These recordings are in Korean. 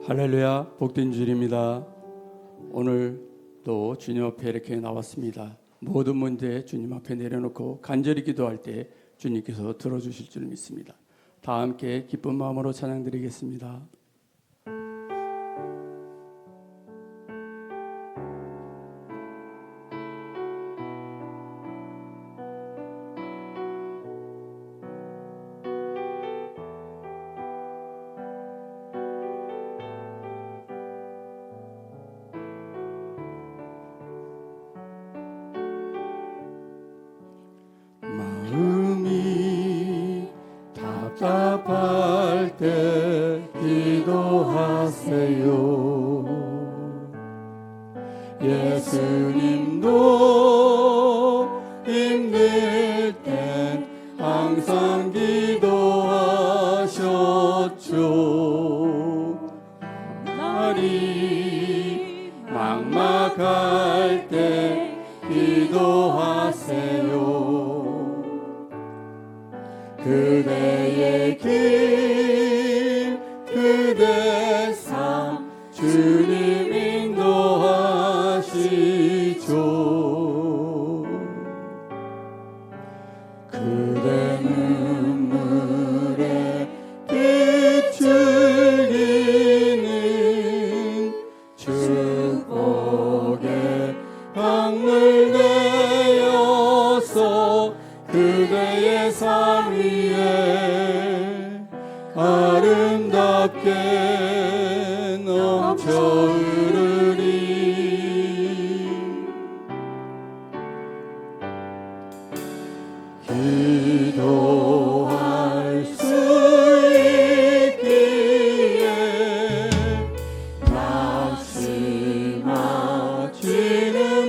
할렐루야, 복된 주일입니다. 오늘 또 주님 앞에 이렇게 나왔습니다. 모든 문제 주님 앞에 내려놓고 간절히 기도할 때 주님께서 들어주실 줄 믿습니다. 다 함께 기쁜 마음으로 찬양드리겠습니다. 마음이 답답할 때 기도하세요. 예수님도 힘들 땐 항상 기도하셨죠. 날이 막막할 때 기도하세요. 그대의 길, 그대의 삶, 주님 인도하시죠. 그대 눈물에 빛을 기는 축복의 강물 되어서 그대의 삶 위에 아름답게 넘쳐 흐르리. 기도할 수 있기에 낙심하지는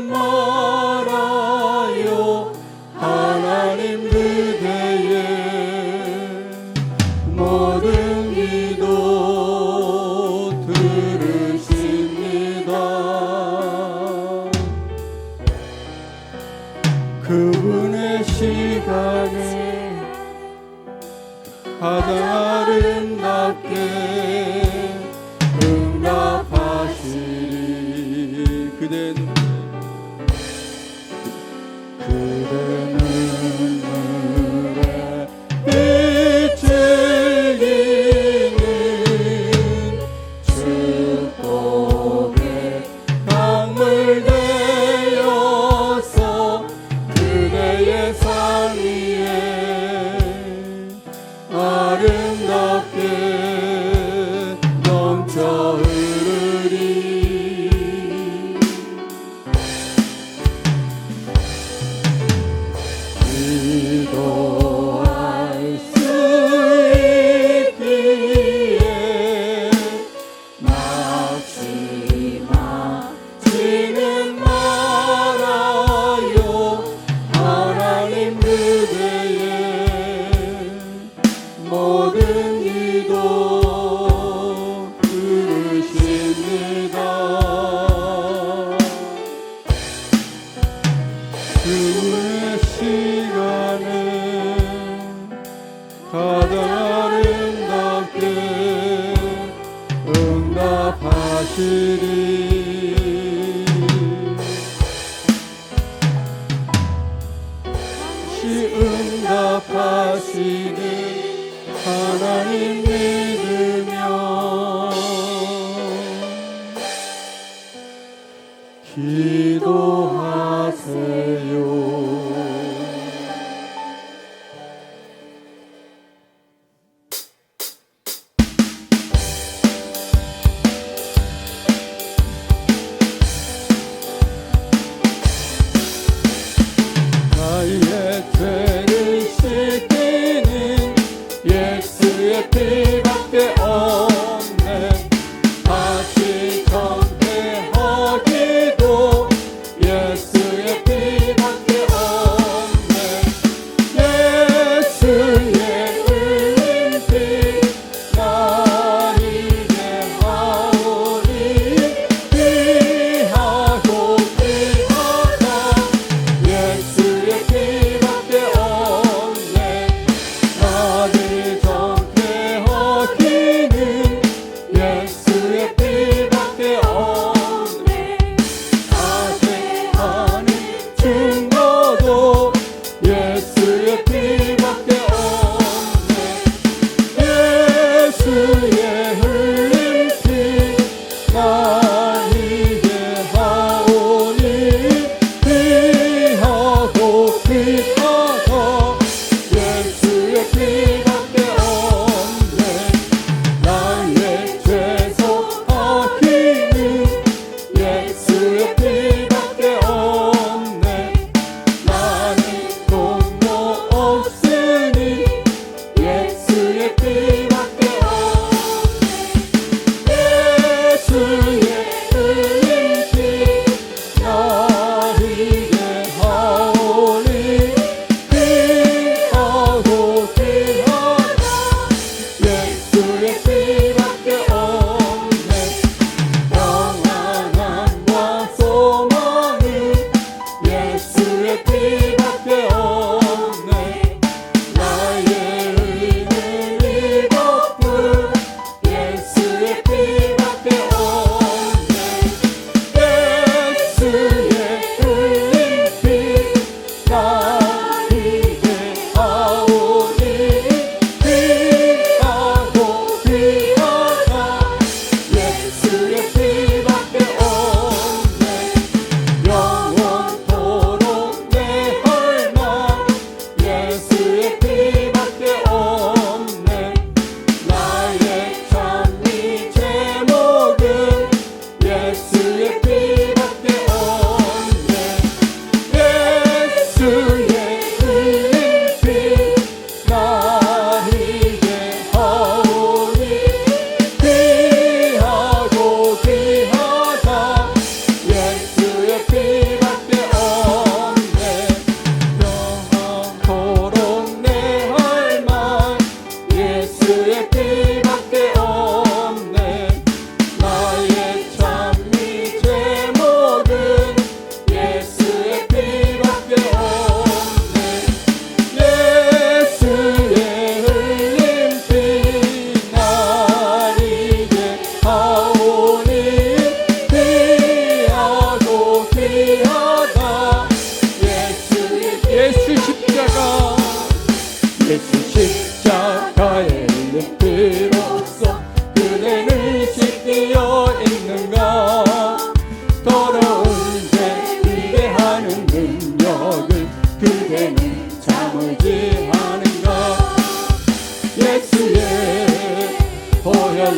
말아요. 하나님 그대의 모든 기도 들으십니다. 그분의 시간에 가장 아름답게 응답하시리. 그대 눈물에 빛을 기는 축복의 강물 되어서 그대의 삶 위에 아름답게 넘쳐 흐르리. 기도할 수 있기에 낙심하지는 말아요. 하나님 그대의 모든 기도 들으십니다. 그분의 시간에 가장 아름답게 응답하시리. 응답하시는 하나님 믿으며 기도하세요.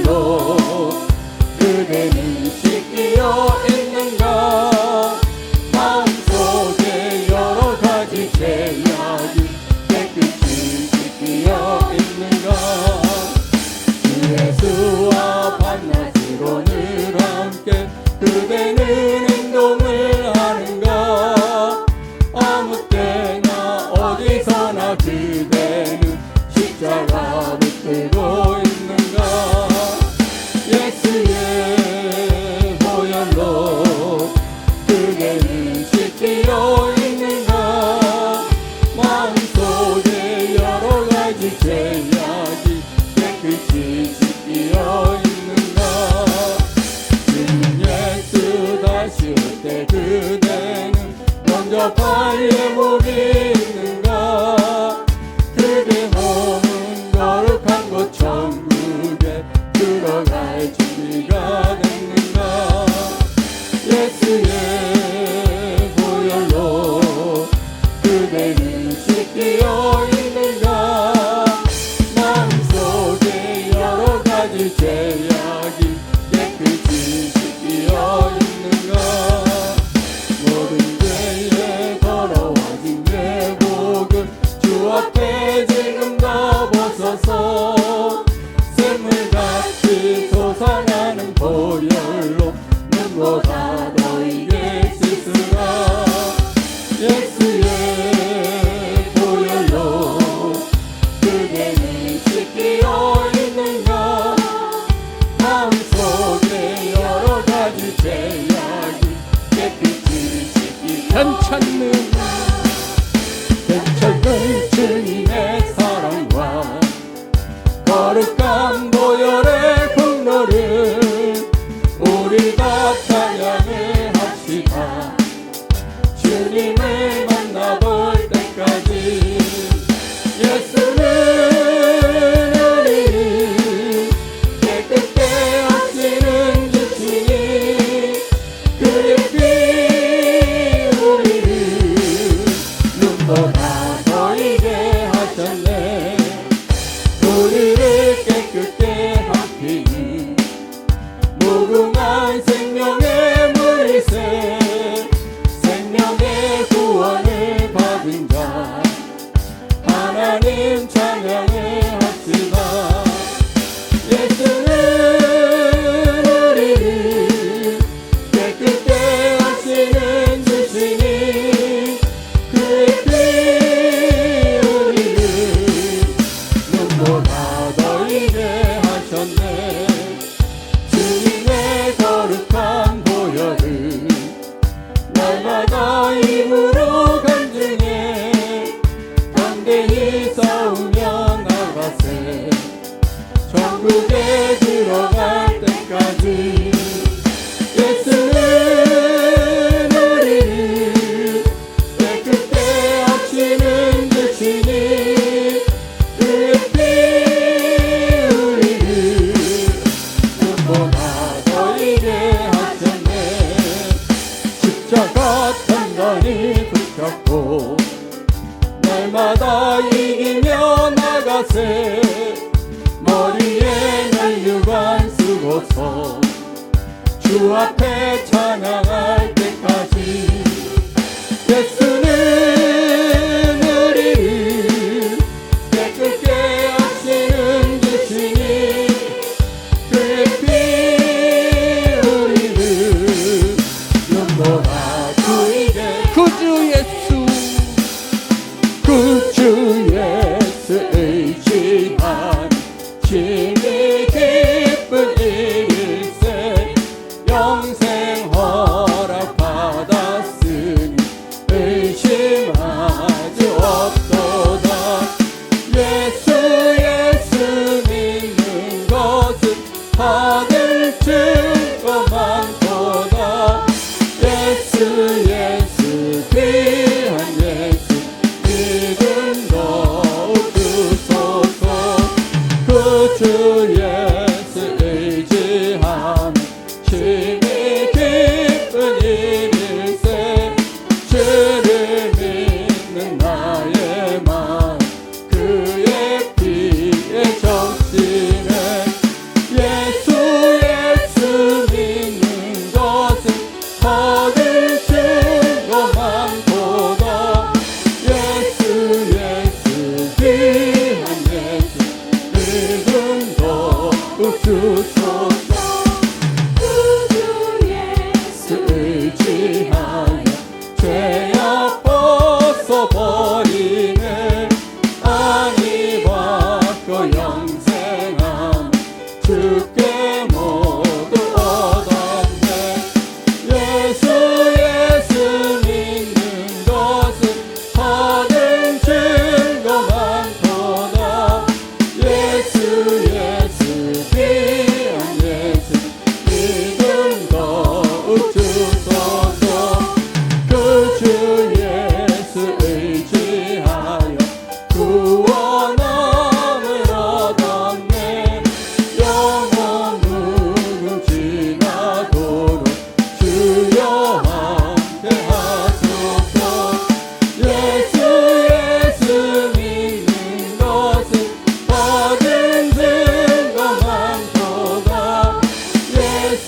보혈로 그대는 씻기어 있는가? 마음속에 여러 가지 죄악이 깨끗이 씻기어 있는가? 주 예수와 밤낮으로 늘 함께 그대는 행동을 하는가? 아무 때나 어디서나 그대는 십자가 붙들고 있는가? 예수의 보혈로 그대는 씻기어 있는가? 마음속에 여러 가지 죄악이 깨끗이 씻기어 있는가? 주님 예수 다시 올 때 그대는 먼저 발에 목이 있는가? 그대 몸은 거룩한 곳 천국에 들어갈 준비가 됐는가? 예수의 보혈로 그대는 씻기어 있는가? 마음속에 여러 가지 죄악이 깨끗이 씻기어 있는가? 모든 죄에 더러워진 내복을 주 앞에 지금 다 벗어서 샘물같이 솟아나는 보혈로 눈보다 너에게 씻으라. 예수의 보혈로 그대는 씻기어 있는가? 마음속에 여러 가지 죄악이 깨끗이 씻기 괜찮는 주님의 사랑과 거룩한 보혈의 공로를 우리가 찬양을 합시다. 주님을 만나볼 때까지 예수는 우리를 깨끗게 하시는 주시니 그의 피 우리를 눈보다 더 이게 하셨네. 우리를 깨끗게 하시니 무궁한 생명의 물이새 생명의 구원을 받은 자 하나님 찬양을 합시다. 예수는 우리를 깨끗게 하시는 주시니 그의 피 우리를 눈보다 더 이게 하셨네. 주님의 거룩한 보혈을 날마다 입으로 간증해 담대히 싸우며 나가세. 천국에 들어갈 때까지 예수는 우리를 깨끗게 하시는 주시니 그의 피 우리를 눈보다 더 이게 하셨네. 십자가 단단히 붙잡고 날마다 이기며 나가세. 머리에 혈유관 쓰고서 주 앞에 찬양할 때까지 예수는 우리를 깨끗게 하시는 주시니 그의 피 우리를 눈보다 주이게 구주 예수 의지한 심히 기쁜 일일세. 영생 허락 받았으니 의심하지 없도다. 예수 믿는 것은 받을 증거 많도다. 예수 귀한 예수 믿음 더욱 주소서. 그 주 예수 의지함 심히 기쁜 일일세. 주를 믿는 나의 마음 그의 피에 적시네. 예수 주소서. 구주 예수 의지하여 죄악 벗어버리네. 안위 받고 영생함 주께 모두 얻었네. 예수 믿는 것은 받은 증거 많도다. 예수 귀한 예수 믿음 더욱 주소서. 그 주 예수 의지하여 구원함을 얻었네. 영원 무궁지나도록 주여 함께 하소서. 예수 믿는 것은 받은 증거 많도다. 예수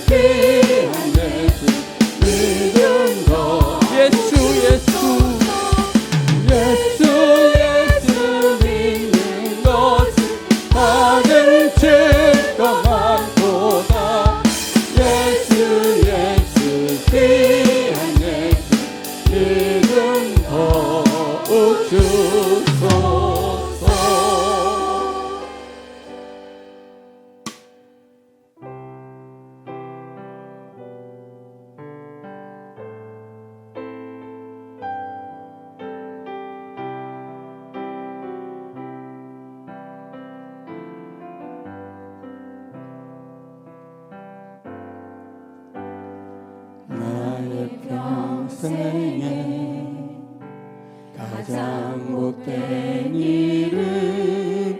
귀한 예수 믿음 더. 예수 믿는 것은 받은 증거 많도다. 예수 귀한 예수 믿음 더욱 주소서. 나의 평생에 가장 복된 일은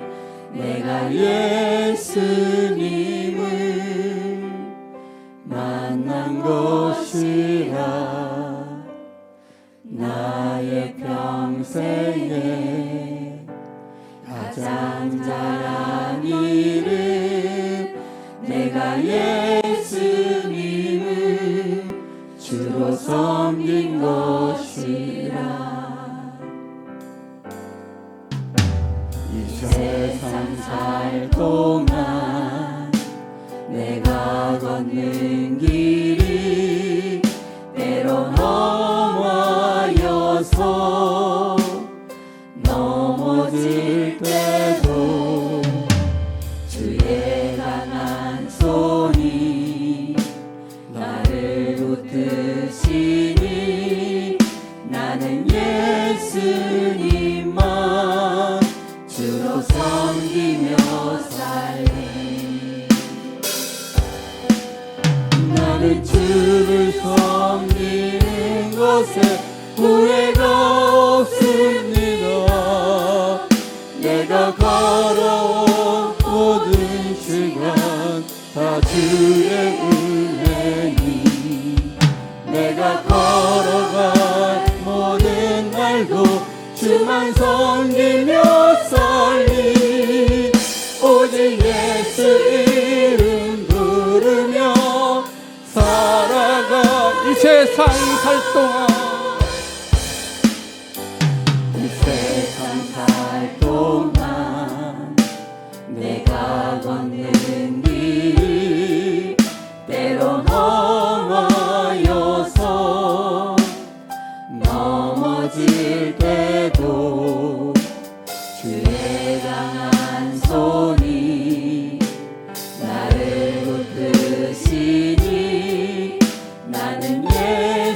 내가 예수님을 만난 것이라. 나의 평생에 가장 잘한 일은 내가 예수님을 주로 섬긴 것이라. 이 세상 살 동안 내가 걷는 길이 때론 험하여서 넘어질 때도 주의 강한 손이 나를 붙드시니 나는 예수님만 주로 섬기며 살리. 나는 주를 섬기는 것에 후회가 없습니다. 내가 걸어온 모든 시간 다 주의 은혜니. 내가 걸어갈 모든 날도 주만 섬기며 살리. 오직 예수 이름 부르며 살아가. 이 세상 살 동안 이 세상 살 동안 내가 걷는 길 때론 험하여서 넘어질 때도 주의 강한 손이 나를 붙드시니 나는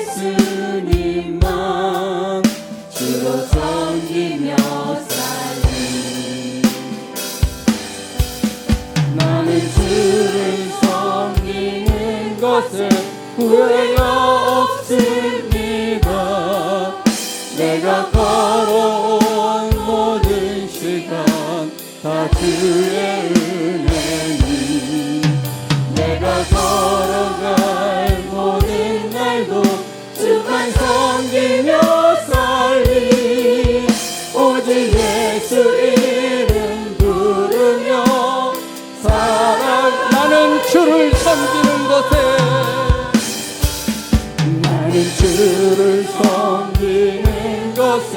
예수님만 주로 섬기며 살리. 나는 주를 섬기는 것에 후회가 없습니다. 내가 걸어온 모든 시간 다 주의 은혜니. 내가 걸어갈 모든 날도 주만 섬기며 살리. 오직 예수 이름 부르며 살아. 나는 주를 섬기는 것에 나는 주를 섬기는 것에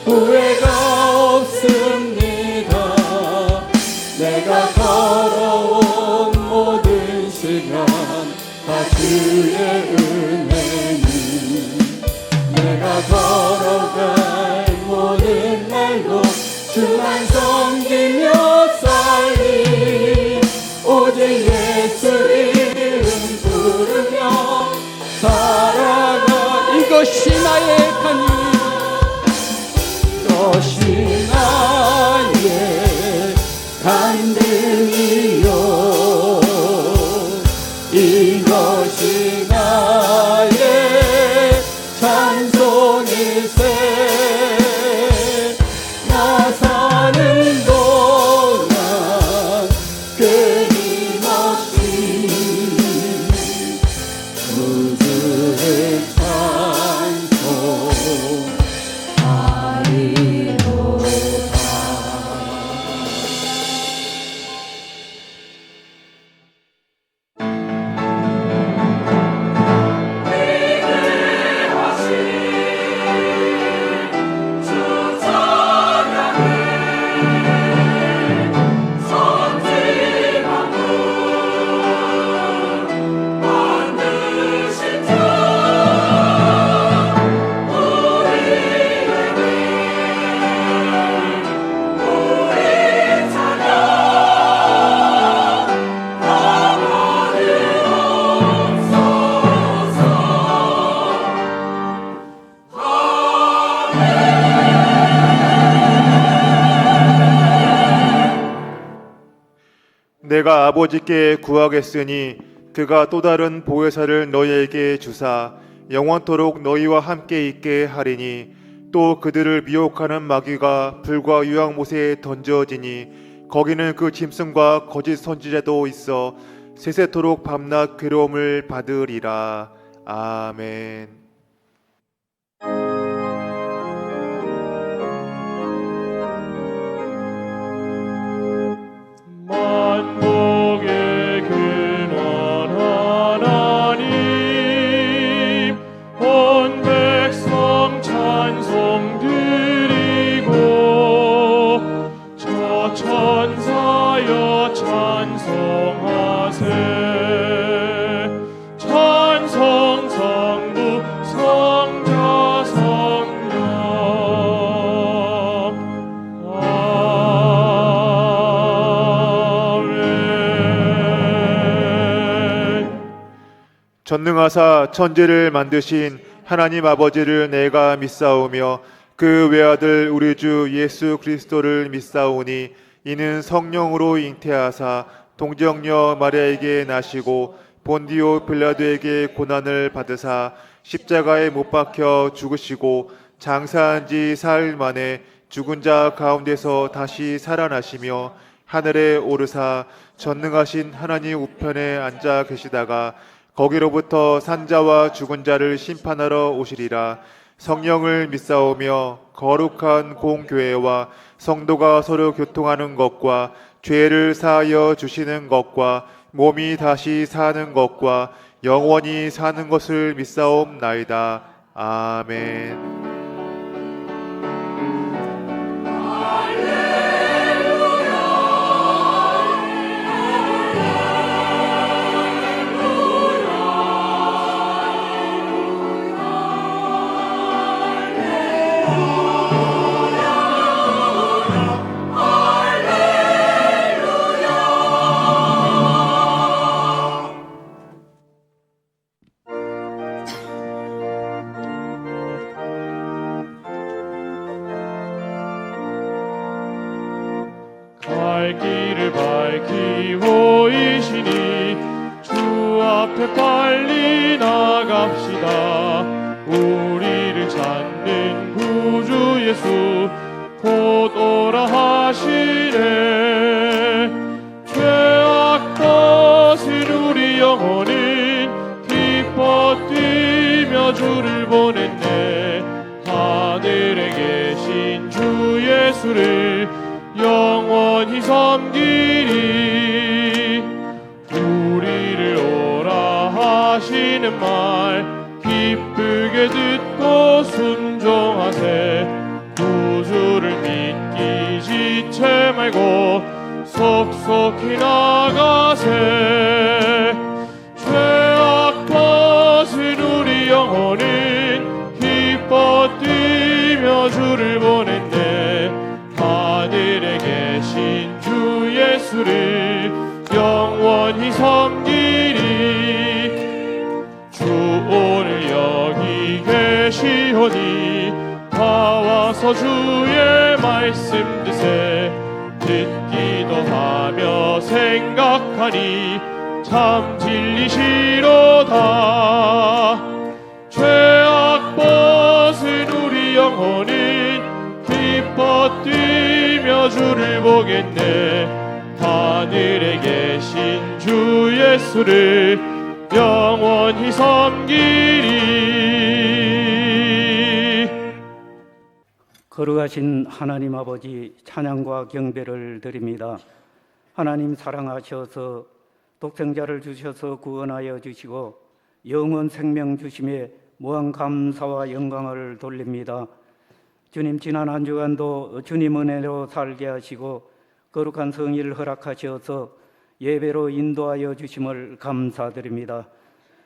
후회가 없습니다. 내가 걸어온 모든 시간 다 주의 은혜니 내가 걸어갈 모든 날도 주만 섬기며 살리 오직 예수 이름 부르며 살아가 이것이 나의 간증 이것이 나의 간증이요 이것이 나의 찬송일세 나 사는 동안 끊임없이 주의 찬송하리로다. 내가 아버지께 구하겠으니 그가 또 다른 보혜사를 너희에게 주사 영원토록 너희와 함께 있게 하리니 또 그들을 미혹하는 마귀가 불과 유황못에 던져지니 거기는 그 짐승과 거짓 선지자도 있어 세세토록 밤낮 괴로움을 받으리라. 아멘. 만복의 근원 하나님 온 백성 찬송 드리고 저 천사여 찬송하세 찬송 성부 성자 성령 전능하사 천지를 만드신 하나님 아버지를 내가 믿사오며 그 외아들 우리 주 예수 그리스도를 믿사오니 이는 성령으로 잉태하사 동정녀 마리아에게 나시고 본디오 빌라도에게 고난을 받으사 십자가에 못 박혀 죽으시고 장사한 지 사흘 만에 죽은 자 가운데서 다시 살아나시며 하늘에 오르사 전능하신 하나님 우편에 앉아 계시다가 거기로부터 산자와 죽은 자를 심판하러 오시리라. 성령을 믿사오며 거룩한 공교회와 성도가 서로 교통하는 것과 죄를 사하여 주시는 것과 몸이 다시 사는 것과 영원히 사는 것을 믿사옵나이다. 아멘. 갈 길을 밝히오이시니 주 앞에 빨리 나갑시다. 우리를 찾는 구주 예수 곧 오라 하시네. 죄악 벗은 우리 영혼은 기뻐 뛰며 주를 보냈네. 하늘에 계신 주 예수를 영원히 섬기리. 우리를 오라 하시는 말 기쁘게 듣고 순종하세. 구주를 믿기 지체 말고 속속 속히 나가세. 죄악 벗은 우리 영혼은 기뻐 뛰며 주를 보냈네. 하늘에 계신 주 예수를 영원히 섬기리. 주 오늘 여기 계시오니 다 와서 주의 말씀 드세. 듣기도 하며 생각하니 참 진리시로다. 죄악 벗은 우리 영혼은 기뻐 뛰며 주를 보겠네. 하늘에 계신 주 예수를 영원히 섬기리. 거룩하신 하나님 아버지, 찬양과 경배를 드립니다. 하나님 사랑하셔서 독생자를 주셔서 구원하여 주시고 영원 생명 주심에 무한 감사와 영광을 돌립니다. 주님, 지난 한 주간도 주님 은혜로 살게 하시고 거룩한 성의를 허락하셔서 예배로 인도하여 주심을 감사드립니다.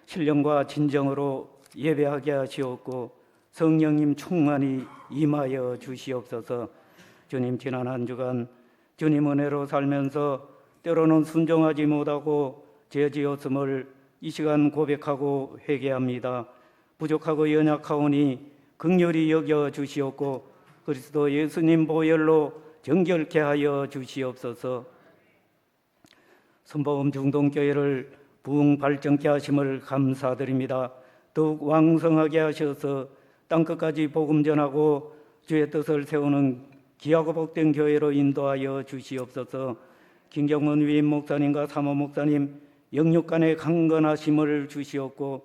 신령과 진정으로 예배하게 하시옵고 성령님 충만히 임하여 주시옵소서. 주님, 지난 한 주간 주님 은혜로 살면서 때로는 순종하지 못하고 죄지었음을 이 시간 고백하고 회개합니다. 부족하고 연약하오니 긍휼히 여겨 주시옵고 그리스도 예수님 보혈로 정결케 하여 주시옵소서. 선보험 중동교회를 부흥 발전케 하심을 감사드립니다. 더욱 왕성하게 하셔서 땅끝까지 복음 전하고 주의 뜻을 세우는 귀하고 복된 교회로 인도하여 주시옵소서. 김경문 위임 목사님과 사모 목사님 영육간의 강건하심을 주시옵고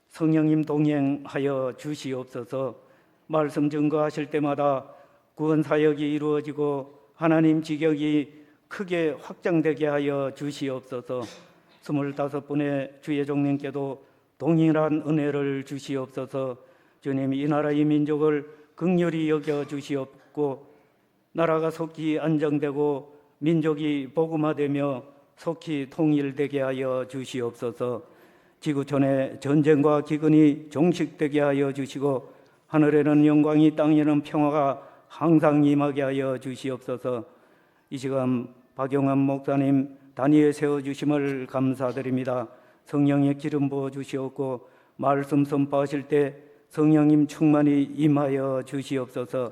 성령님 동행하여 주시옵소서. 말씀 증거하실 때마다 구원 사역이 이루어지고 하나님 직역이 크게 확장되게 하여 주시옵소서. 25분의 주의 종님께도 동일한 은혜를 주시옵소서. 주님, 이 나라 이 민족을 긍휼히 여겨 주시옵고 나라가 속히 안정되고 민족이 복음화되며 속히 통일되게 하여 주시옵소서. 지구촌의 전쟁과 기근이 종식되게 하여 주시고 하늘에는 영광이 땅에는 평화가 항상 임하게 하여 주시옵소서. 이 시간 박용환 목사님 단위에 세워주심을 감사드립니다. 성령의 기름 부어 주시옵고 말씀 선포하실 때 성령님 충만히 임하여 주시옵소서.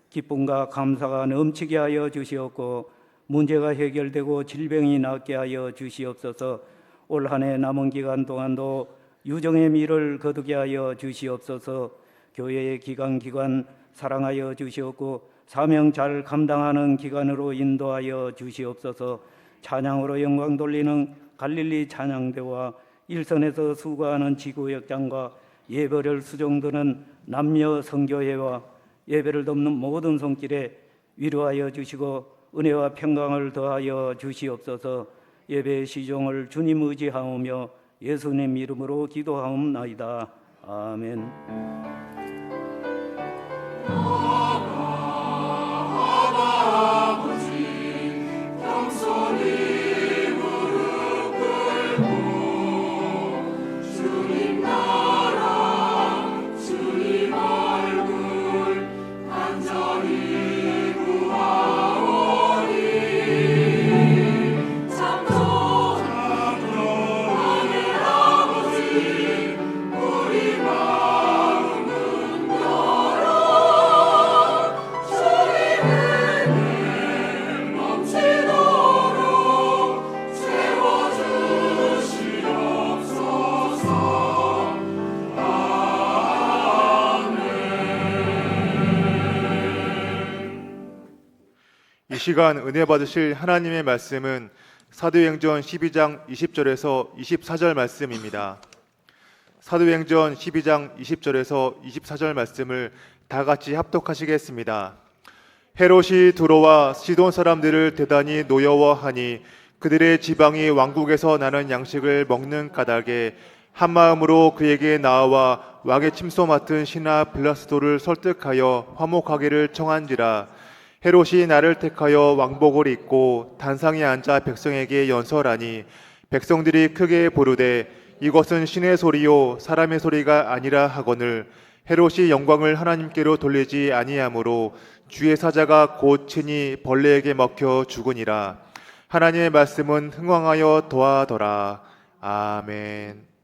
기쁨과 감사가 넘치게 하여 주시옵고 문제가 해결되고 질병이 낫게 하여 주시옵소서. 올 한 해 남은 기간 동안도 유정의 미를 거두게 하여 주시옵소서. 교회의 기간 사랑하여 주시옵고 사명 잘 감당하는 기간으로 인도하여 주시옵소서. 찬양으로 영광 돌리는 갈릴리 찬양대와 일선에서 수고하는 지구역장과 예배를 수종드는 남녀 선교회와 예배를 돕는 모든 손길에 위로하여 주시고 은혜와 평강을 더하여 주시옵소서. 예배의 시종을 주님 의지하오며 예수님 이름으로 기도하옵나이다. 아멘. 이 시간 은혜 받으실 하나님의 말씀은 사도행전 12장 20절에서 24절 말씀입니다. 사도행전 12장 20절에서 24절 말씀을 다 같이 합독하시겠습니다. 헤롯이 두로와 시돈 사람들을 대단히 노여워하니 그들의 지방이 왕국에서 나는 양식을 먹는 까닭에 한 마음으로 그에게 나아와 왕의 침소 맡은 신하 블라스도를 설득하여 화목하기를 청한지라. 헤롯이 나를 택하여 왕복을 입고 단상에 앉아 백성에게 연설하니 백성들이 크게 부르되 이것은 신의 소리요 사람의 소리가 아니라 하거늘 헤롯이 영광을 하나님께로 돌리지 아니하므로 주의 사자가 곧 친히 벌레에게 먹혀 죽으니라. 하나님의 말씀은 흥왕하여 더하더라. 아멘.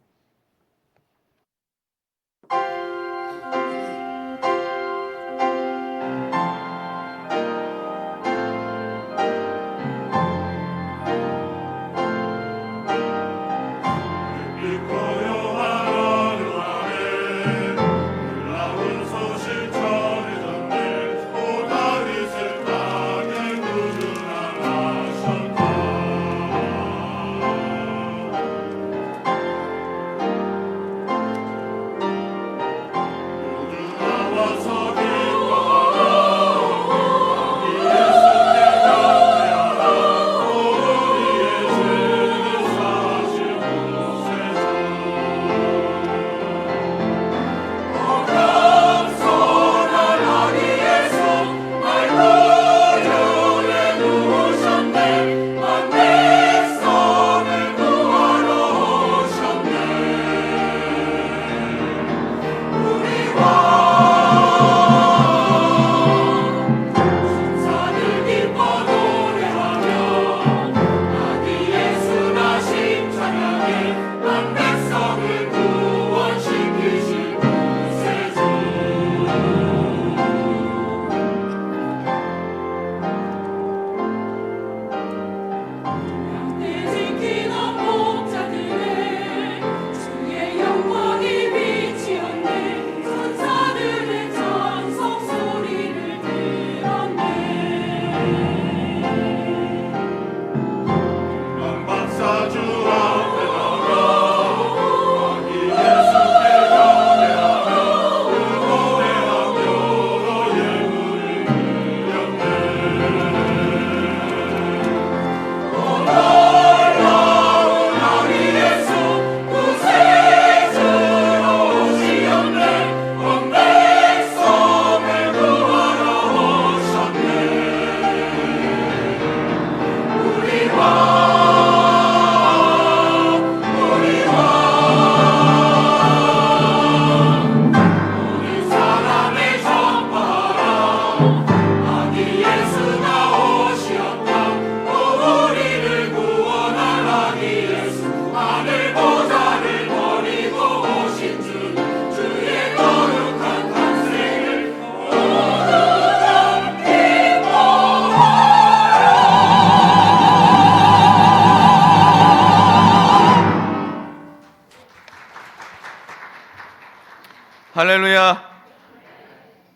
할렐루야.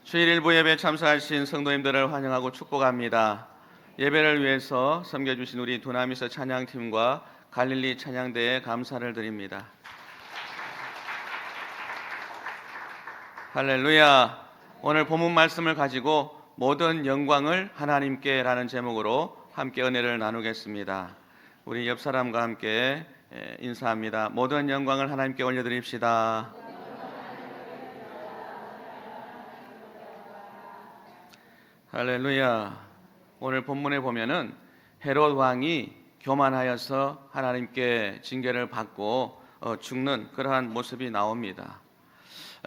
주일 일부 예배에 참석하신 성도님들을 환영하고 축복합니다. 예배를 위해서 섬겨주신 우리 두나미스 찬양팀과 갈릴리 찬양대에 감사를 드립니다. 할렐루야. 오늘 본문 말씀을 가지고 모든 영광을 하나님께 라는 제목으로 함께 은혜를 나누겠습니다. 우리 옆 사람과 함께 인사합니다. 모든 영광을 하나님께 올려드립시다. 할렐루야. 오늘 본문에 보면은 헤롯 왕이 교만하여서 하나님께 징계를 받고 죽는 그러한 모습이 나옵니다.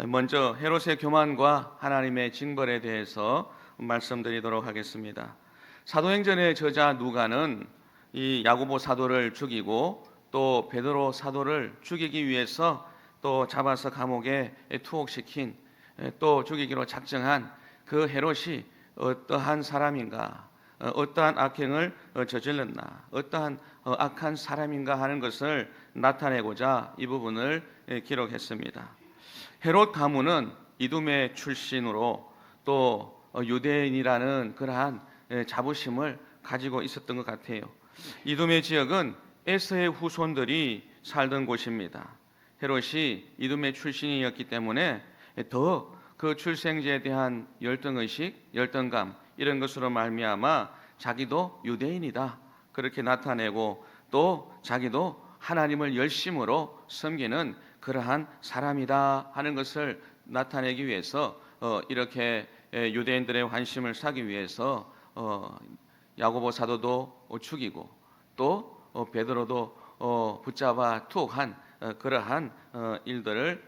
먼저 헤롯의 교만과 하나님의 징벌에 대해서 말씀드리도록 하겠습니다. 사도행전의 저자 누가는 이 야고보 사도를 죽이고 또 베드로 사도를 죽이기 위해서 또 잡아서 감옥에 투옥시킨 또 죽이기로 작정한 그 헤롯이 어떠한 사람인가, 어떠한 악행을 저질렀나, 어떠한 악한 사람인가 하는 것을 나타내고자 이 부분을 기록했습니다. 헤롯 가문은 이두메 출신으로 또 유대인이라는 그러한 자부심을 가지고 있었던 것 같아요. 이두메 지역은 에서의 후손들이 살던 곳입니다. 헤롯이 이두메 출신이었기 때문에 더 그 출생지에 대한 열등의식, 열등감 이런 것으로 말미암아 자기도 유대인이다 그렇게 나타내고 또 자기도 하나님을 열심으로 섬기는 그러한 사람이다 하는 것을 나타내기 위해서 이렇게 유대인들의 관심을 사기 위해서 야고보 사도도 죽이고 또 베드로도 붙잡아 투옥한 그러한 일들을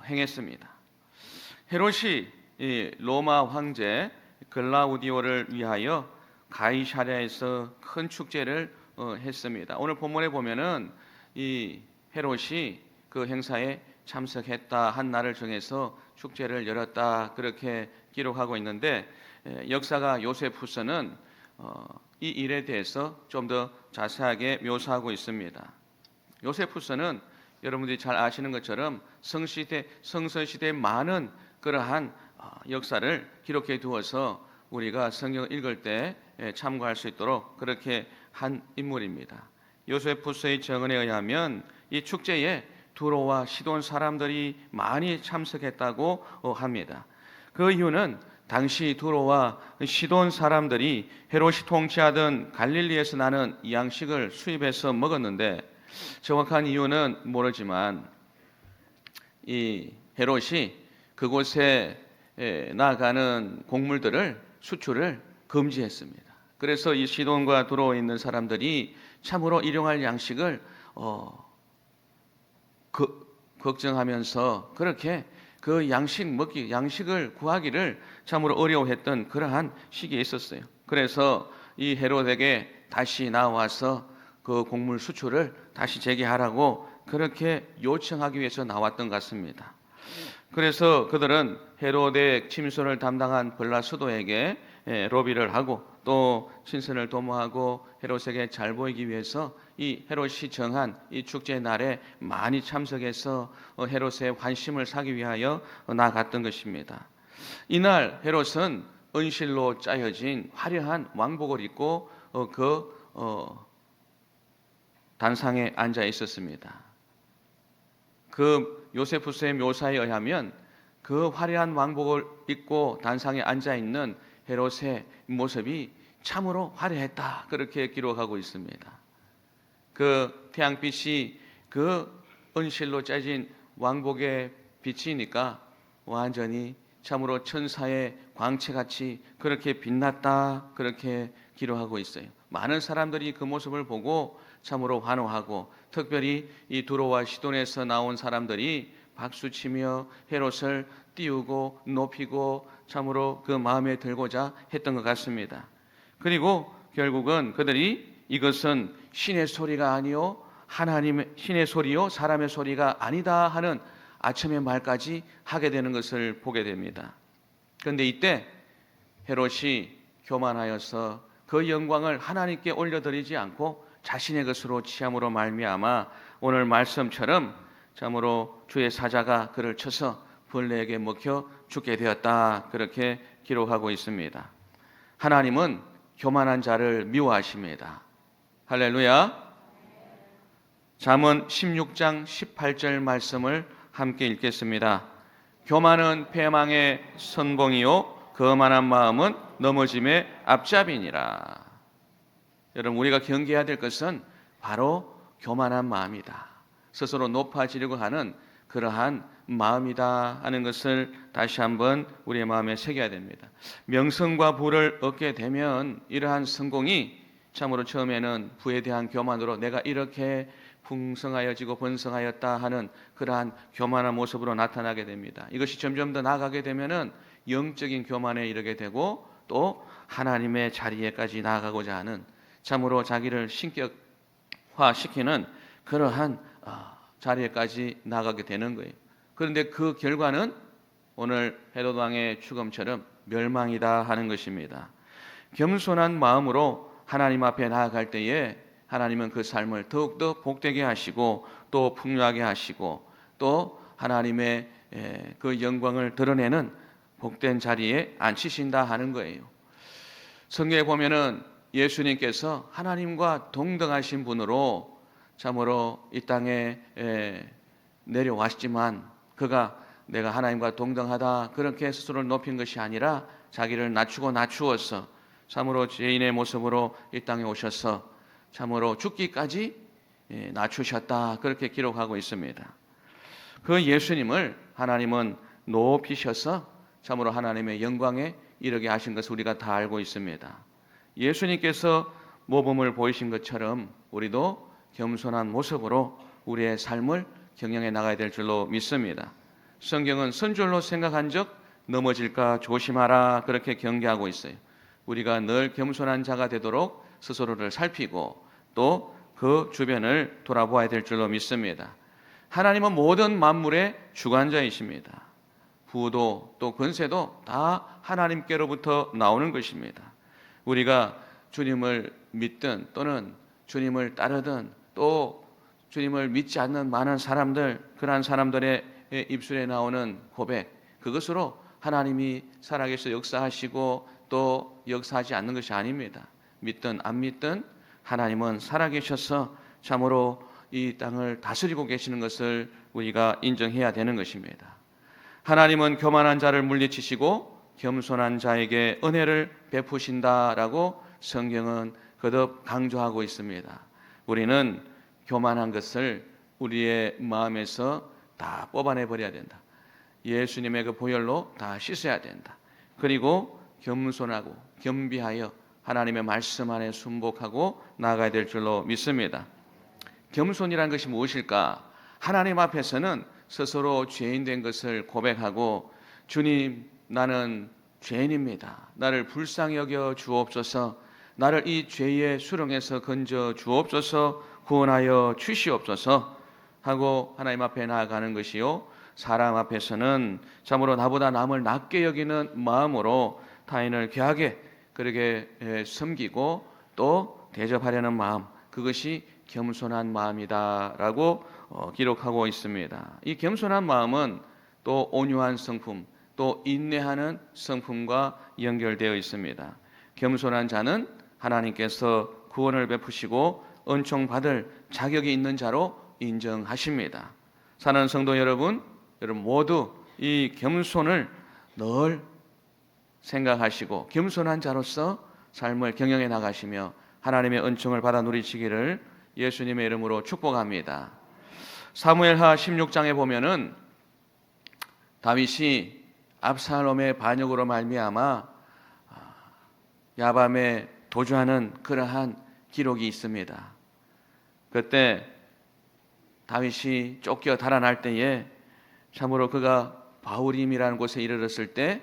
행했습니다. 헤롯이 이 로마 황제 글라우디오를 위하여 가이사랴에서 큰 축제를 했습니다. 오늘 본문에 보면은 이 헤롯이 그 행사에 참석했다 한 날을 정해서 축제를 열었다 그렇게 기록하고 있는데, 역사가 요세푸스는 이 일에 대해서 좀 더 자세하게 묘사하고 있습니다. 요세푸스는 여러분들이 잘 아시는 것처럼 성서시대의 많은 그러한 역사를 기록해 두어서 우리가 성경을 읽을 때 참고할 수 있도록 그렇게 한 인물입니다. 요세푸스의 증언에 의하면 이 축제에 두로와 시돈 사람들이 많이 참석했다고 합니다. 그 이유는 당시 두로와 시돈 사람들이 헤롯이 통치하던 갈릴리에서 나는 양식을 수입해서 먹었는데, 정확한 이유는 모르지만 이 헤롯이 그곳에 나가는 곡물들을 수출을 금지했습니다. 그래서 이 시돈과 두로에 있는 사람들이 참으로 일용할 양식을 걱정하면서 그렇게 그 양식을 구하기를 참으로 어려워했던 그러한 시기에 있었어요. 그래서 이 헤롯에게 다시 나와서 그 곡물 수출을 다시 재개하라고 그렇게 요청하기 위해서 나왔던 것 같습니다. 그래서 그들은 헤롯의 침소를 담당한 블라스도에게 로비를 하고 또 신선을 도모하고 헤롯에게 잘 보이기 위해서 이 헤롯이 정한 이 축제 날에 많이 참석해서 헤롯의 관심을 사기 위하여 나갔던 것입니다. 이날 헤롯은 은실로 짜여진 화려한 왕복을 입고 단상에 앉아 있었습니다. 그 요세푸스의 묘사에 의하면 그 화려한 왕복을 입고 단상에 앉아 있는 헤롯의 모습이 참으로 화려했다 그렇게 기록하고 있습니다. 그 태양빛이 그 은실로 짜진 왕복에 비치니까 완전히 참으로 천사의 광채같이 그렇게 빛났다 그렇게 기록하고 있어요. 많은 사람들이 그 모습을 보고 참으로 환호하고, 특별히 이 두로와 시돈에서 나온 사람들이 박수치며 헤롯을 띄우고 높이고 참으로 그 마음에 들고자 했던 것 같습니다. 그리고 결국은 그들이 이것은 신의 소리가 아니요 하나님의 신의 소리요 사람의 소리가 아니다 하는 아첨의 말까지 하게 되는 것을 보게 됩니다. 그런데 이때 헤롯이 교만하여서 그 영광을 하나님께 올려드리지 않고 자신의 것으로 취함으로 말미암아 오늘 말씀처럼 참으로 주의 사자가 그를 쳐서 벌레에게 먹혀 죽게 되었다 그렇게 기록하고 있습니다. 하나님은 교만한 자를 미워하십니다. 할렐루야. 잠언 16장 18절 말씀을 함께 읽겠습니다. 교만은 패망의 선봉이요 거만한 마음은 넘어짐의 앞잡이니라. 여러분, 우리가 경계해야 될 것은 바로 교만한 마음이다. 스스로 높아지려고 하는 그러한 마음이다 하는 것을 다시 한번 우리의 마음에 새겨야 됩니다. 명성과 부를 얻게 되면 이러한 성공이 참으로 처음에는 부에 대한 교만으로 내가 이렇게 풍성하여지고 번성하였다 하는 그러한 교만한 모습으로 나타나게 됩니다. 이것이 점점 더 나아가게 되면은 영적인 교만에 이르게 되고 또 하나님의 자리에까지 나아가고자 하는 참으로 자기를 신격화시키는 그러한 자리에까지 나아가게 되는 거예요. 그런데 그 결과는 오늘 헤롯 왕의 죽음처럼 멸망이다 하는 것입니다. 겸손한 마음으로 하나님 앞에 나아갈 때에 하나님은 그 삶을 더욱더 복되게 하시고 또 풍요하게 하시고 또 하나님의 그 영광을 드러내는 복된 자리에 앉히신다 하는 거예요. 성경에 보면은 예수님께서 하나님과 동등하신 분으로 참으로 이 땅에 내려왔지만 그가 내가 하나님과 동등하다 그렇게 스스로를 높인 것이 아니라 자기를 낮추어서 참으로 죄인의 모습으로 이 땅에 오셔서 참으로 죽기까지 낮추셨다 그렇게 기록하고 있습니다. 그 예수님을 하나님은 높이셔서 참으로 하나님의 영광에 이르게 하신 것을 우리가 다 알고 있습니다. 예수님께서 모범을 보이신 것처럼 우리도 겸손한 모습으로 우리의 삶을 경영해 나가야 될 줄로 믿습니다. 성경은 선줄로 생각한 적 넘어질까 조심하라 그렇게 경계하고 있어요. 우리가 늘 겸손한 자가 되도록 스스로를 살피고 또 그 주변을 돌아보아야 될 줄로 믿습니다. 하나님은 모든 만물의 주관자이십니다. 부도 또 권세도 다 하나님께로부터 나오는 것입니다. 우리가 주님을 믿든 또는 주님을 따르든 또 주님을 믿지 않는 많은 사람들, 그러한 사람들의 입술에 나오는 고백, 그것으로 하나님이 살아계셔 역사하시고 또 역사하지 않는 것이 아닙니다. 믿든 안 믿든 하나님은 살아계셔서 참으로 이 땅을 다스리고 계시는 것을 우리가 인정해야 되는 것입니다. 하나님은 교만한 자를 물리치시고 겸손한 자에게 은혜를 베푸신다라고 성경은 거듭 강조하고 있습니다. 우리는 교만한 것을 우리의 마음에서 다 뽑아내 버려야 된다. 예수님의 그 보혈로 다 씻어야 된다. 그리고 겸손하고 겸비하여 하나님의 말씀 안에 순복하고 나아가야 될 줄로 믿습니다. 겸손이란 것이 무엇일까? 하나님 앞에서는 스스로 죄인 된 것을 고백하고 주님, 나는 죄인입니다. 나를 불쌍히 여겨 주옵소서. 나를 이 죄의 수렁에서 건져 주옵소서. 구원하여 주시옵소서 하고 하나님 앞에 나아가는 것이요, 사람 앞에서는 참으로 나보다 남을 낮게 여기는 마음으로 타인을 귀하게 그렇게 섬기고 또 대접하려는 마음, 그것이 겸손한 마음이다라고 기록하고 있습니다. 이 겸손한 마음은 또 온유한 성품, 또 인내하는 성품과 연결되어 있습니다. 겸손한 자는 하나님께서 구원을 베푸시고 은총 받을 자격이 있는 자로 인정하십니다. 사랑하는 성도 여러분 모두 이 겸손을 늘 생각하시고 겸손한 자로서 삶을 경영해 나가시며 하나님의 은총을 받아 누리시기를 예수님의 이름으로 축복합니다. 사무엘하 16장에 보면은 다윗이 압살롬의 반역으로 말미암아 야밤에 도주하는 그러한 기록이 있습니다. 그때 다윗이 쫓겨 달아날 때에 참으로 그가 바후림이라는 곳에 이르렀을 때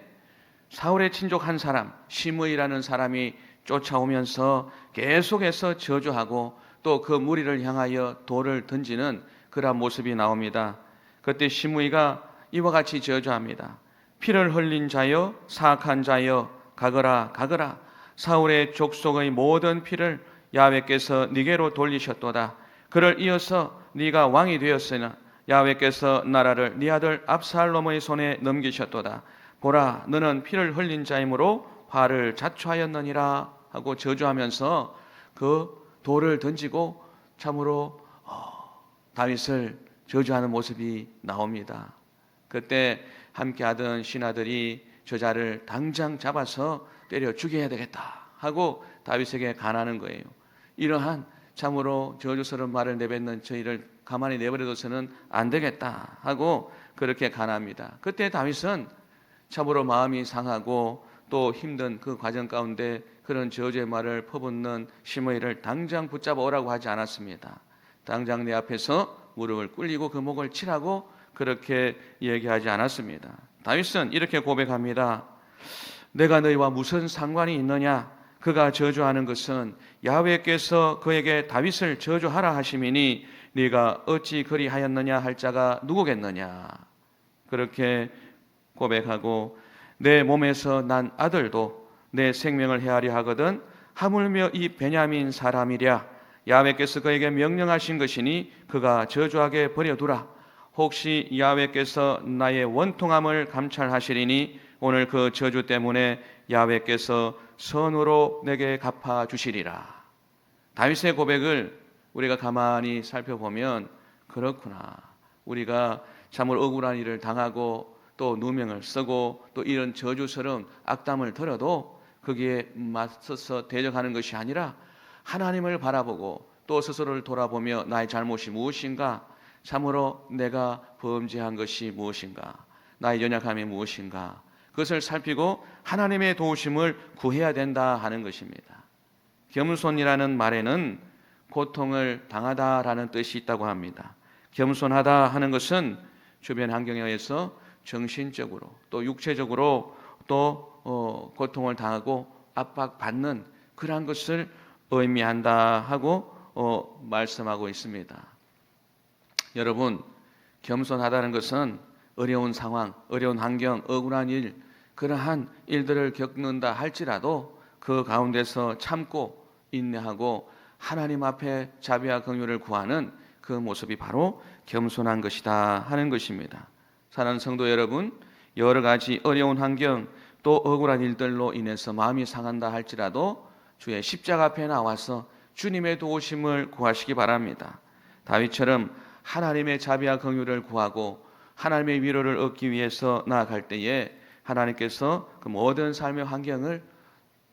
사울의 친족 한 사람 시므이라는 사람이 쫓아오면서 계속해서 저주하고 또 그 무리를 향하여 돌을 던지는 그러한 모습이 나옵니다. 그때 시므이가 이와 같이 저주합니다. 피를 흘린 자여 사악한 자여 가거라 가거라. 사울의 족속의 모든 피를 야훼께서 네게로 돌리셨도다. 그를 이어서 네가 왕이 되었으나 야훼께서 나라를 네 아들 압살롬의 손에 넘기셨도다. 보라, 너는 피를 흘린 자이므로 화를 자초하였느니라 하고 저주하면서 그 돌을 던지고 참으로 다윗을 저주하는 모습이 나옵니다. 그때 함께하던 신하들이 저자를 당장 잡아서 때려 죽여야 되겠다 하고 다윗에게 간하는 거예요. 이러한 참으로 저주스러운 말을 내뱉는 저희를 가만히 내버려둬서는 안 되겠다 하고 그렇게 간합니다. 그때 다윗은 참으로 마음이 상하고 또 힘든 그 과정 가운데 그런 저주의 말을 퍼붓는 시므이를 당장 붙잡아 오라고 하지 않았습니다. 당장 내 앞에서 무릎을 꿇리고 그 목을 치라고 그렇게 얘기하지 않았습니다. 다윗은 이렇게 고백합니다. 내가 너희와 무슨 상관이 있느냐? 그가 저주하는 것은 야훼께서 그에게 다윗을 저주하라 하심이니 네가 어찌 그리하였느냐 할 자가 누구겠느냐? 그렇게 고백하고 내 몸에서 난 아들도 내 생명을 헤아려 하거든 하물며 이 베냐민 사람이랴. 야훼께서 그에게 명령하신 것이니 그가 저주하게 버려두라. 혹시 야훼께서 나의 원통함을 감찰하시리니 오늘 그 저주 때문에 야훼께서 선으로 내게 갚아주시리라. 다윗의 고백을 우리가 가만히 살펴보면 그렇구나. 우리가 참으로 억울한 일을 당하고 또 누명을 쓰고 또 이런 저주스러운 악담을 들어도 거기에 맞서서 대적하는 것이 아니라 하나님을 바라보고 또 스스로를 돌아보며 나의 잘못이 무엇인가, 참으로 내가 범죄한 것이 무엇인가, 나의 연약함이 무엇인가, 그것을 살피고 하나님의 도우심을 구해야 된다 하는 것입니다. 겸손이라는 말에는 고통을 당하다라는 뜻이 있다고 합니다. 겸손하다 하는 것은 주변 환경에 의해서 정신적으로 또 육체적으로 또 고통을 당하고 압박받는 그러한 것을 의미한다 하고 말씀하고 있습니다. 여러분, 겸손하다는 것은 어려운 상황, 어려운 환경, 억울한 일, 그러한 일들을 겪는다 할지라도 그 가운데서 참고 인내하고 하나님 앞에 자비와 긍휼을 구하는 그 모습이 바로 겸손한 것이다 하는 것입니다. 사랑하는 성도 여러분, 여러 가지 어려운 환경 또 억울한 일들로 인해서 마음이 상한다 할지라도 주의 십자가 앞에 나와서 주님의 도우심을 구하시기 바랍니다. 다윗처럼 하나님의 자비와 긍휼을 구하고 하나님의 위로를 얻기 위해서 나아갈 때에 하나님께서 그 모든 삶의 환경을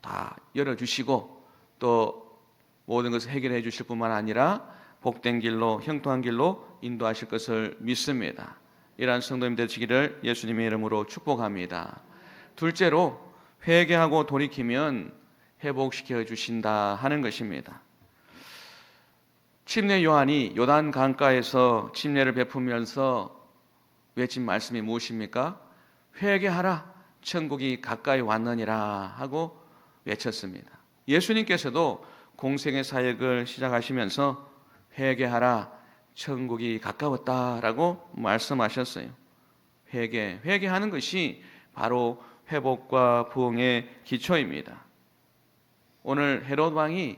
다 열어주시고 또 모든 것을 해결해 주실 뿐만 아니라 복된 길로 형통한 길로 인도하실 것을 믿습니다. 이러한 성도님 되시기를 예수님의 이름으로 축복합니다. 둘째로, 회개하고 돌이키면 회복시켜 주신다 하는 것입니다. 침례 요한이 요단 강가에서 침례를 베푸면서 외친 말씀이 무엇입니까? 회개하라, 천국이 가까이 왔느니라 하고 외쳤습니다. 예수님께서도 공생의 사역을 시작하시면서 회개하라, 천국이 가까웠다라고 말씀하셨어요. 회개하는 것이 바로 회복과 부흥의 기초입니다. 오늘 헤롯 왕이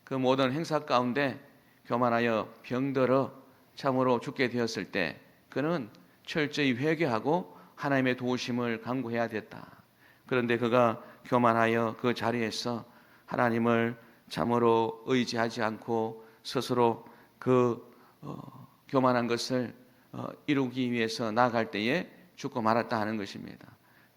그 모든 행사 가운데 교만하여 병들어 참으로 죽게 되었을 때 그는 철저히 회개하고 하나님의 도우심을 간구해야 됐다. 그런데 그가 교만하여 그 자리에서 하나님을 참으로 의지하지 않고 스스로 그 교만한 것을 이루기 위해서 나아갈 때에 죽고 말았다 하는 것입니다.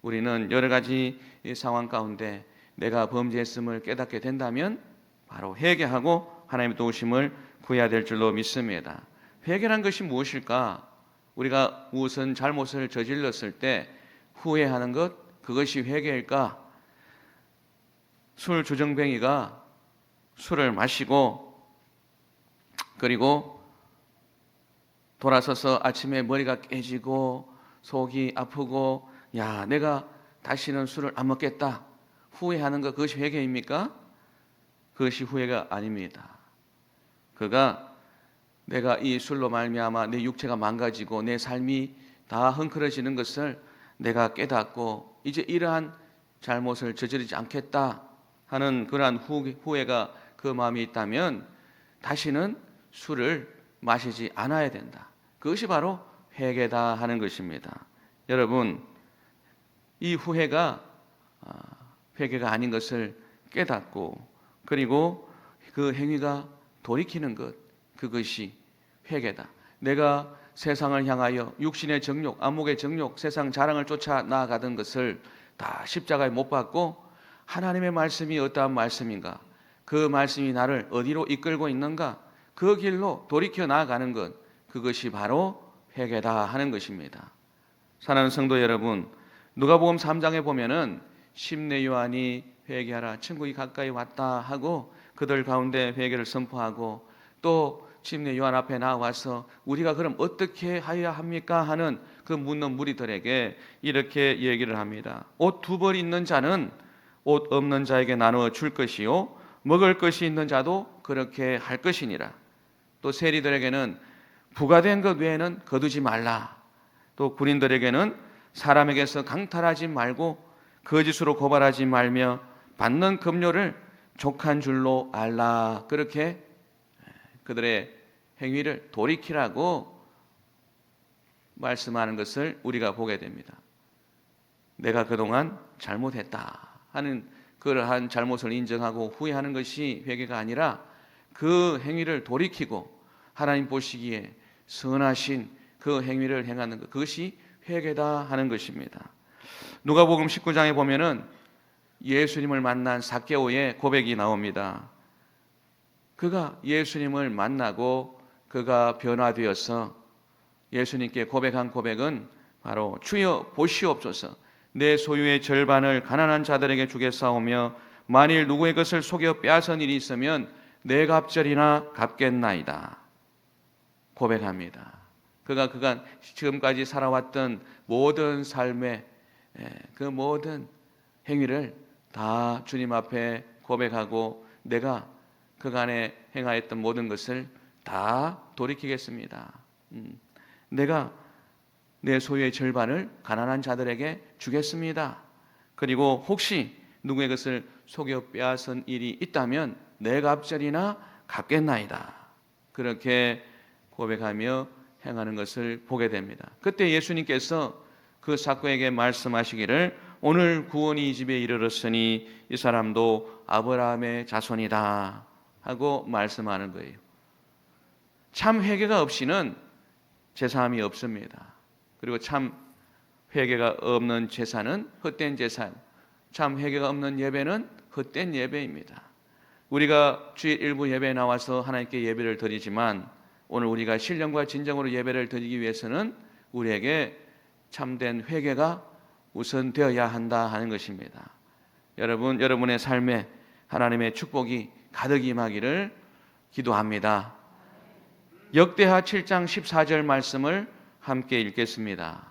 우리는 여러 가지 상황 가운데 내가 범죄했음을 깨닫게 된다면 바로 회개하고 하나님의 도우심을 구해야 될 줄로 믿습니다. 회개란 것이 무엇일까? 우리가 무슨 잘못을 저질렀을 때 후회하는 것, 그것이 회개일까? 술 주정뱅이가 술을 마시고 그리고 돌아서서 아침에 머리가 깨지고 속이 아프고 야, 내가 다시는 술을 안 먹겠다 후회하는 것, 그것이 회개입니까? 그것이 후회가 아닙니다. 그가 내가 이 술로 말미암아 내 육체가 망가지고 내 삶이 다 헝클어지는 것을 내가 깨닫고 이제 이러한 잘못을 저지르지 않겠다 하는 그러한 후회가 그 마음이 있다면 다시는 술을 마시지 않아야 된다. 그것이 바로 회개다 하는 것입니다. 여러분, 이 후회가 회개가 아닌 것을 깨닫고 그리고 그 행위가 돌이키는 것, 그것이 회개다. 내가 세상을 향하여 육신의 정욕, 안목의 정욕, 세상 자랑을 쫓아 나아가던 것을 다 십자가에 못 박고 하나님의 말씀이 어떠한 말씀인가, 그 말씀이 나를 어디로 이끌고 있는가, 그 길로 돌이켜 나아가는 것, 그것이 바로 회개다 하는 것입니다. 사랑하는 성도 여러분, 누가복음 3장에 보면은 침례 요한이 회개하라, 천국이 가까이 왔다 하고 그들 가운데 회개를 선포하고 또 침례 요한 앞에 나와서 우리가 그럼 어떻게 하여야 합니까 하는 그 묻는 무리들에게 이렇게 얘기를 합니다. 옷 2벌 있는 자는 옷 없는 자에게 나누어 줄 것이요 먹을 것이 있는 자도 그렇게 할 것이니라. 또 세리들에게는 부과된 것 외에는 거두지 말라. 또 군인들에게는 사람에게서 강탈하지 말고 거짓으로 고발하지 말며 받는 급료를 족한 줄로 알라. 그렇게 그들의 행위를 돌이키라고 말씀하는 것을 우리가 보게 됩니다. 내가 그동안 잘못했다 하는 그러한 잘못을 인정하고 후회하는 것이 회개가 아니라 그 행위를 돌이키고 하나님 보시기에 선하신 그 행위를 행하는 것, 그것이 회개다 하는 것입니다. 누가복음 19장에 보면은 예수님을 만난 삭개오의 고백이 나옵니다. 그가 예수님을 만나고 그가 변화되어서 예수님께 고백한 고백은 바로 주여 보시옵소서, 내 소유의 절반을 가난한 자들에게 주겠사오며 만일 누구의 것을 속여 빼앗은 일이 있으면 내 갑절이나 갚겠나이다. 고백합니다. 그가 지금까지 살아왔던 모든 삶의 그 모든 행위를 다 주님 앞에 고백하고 내가 그간에 행하였던 모든 것을 다 돌이키겠습니다. 내가 내 소유의 절반을 가난한 자들에게 주겠습니다. 그리고 혹시 누구의 것을 속여 빼앗은 일이 있다면 내 갑절이나 갚겠나이다. 그렇게 고백하며 행하는 것을 보게 됩니다. 그때 예수님께서 그 삭개에게 말씀하시기를 오늘 구원이 이 집에 이르렀으니 이 사람도 아브라함의 자손이다 하고 말씀하는 거예요. 참 회개가 없이는 제사함이 없습니다. 그리고 참 회개가 없는 제사는 헛된 제사, 참 회개가 없는 예배는 헛된 예배입니다. 우리가 주일 일부 예배에 나와서 하나님께 예배를 드리지만 오늘 우리가 신령과 진정으로 예배를 드리기 위해서는 우리에게 참된 회개가 우선 되어야 한다 하는 것입니다. 여러분, 여러분의 삶에 하나님의 축복이 가득 임하기를 기도합니다. 역대하 7장 14절 말씀을 함께 읽겠습니다.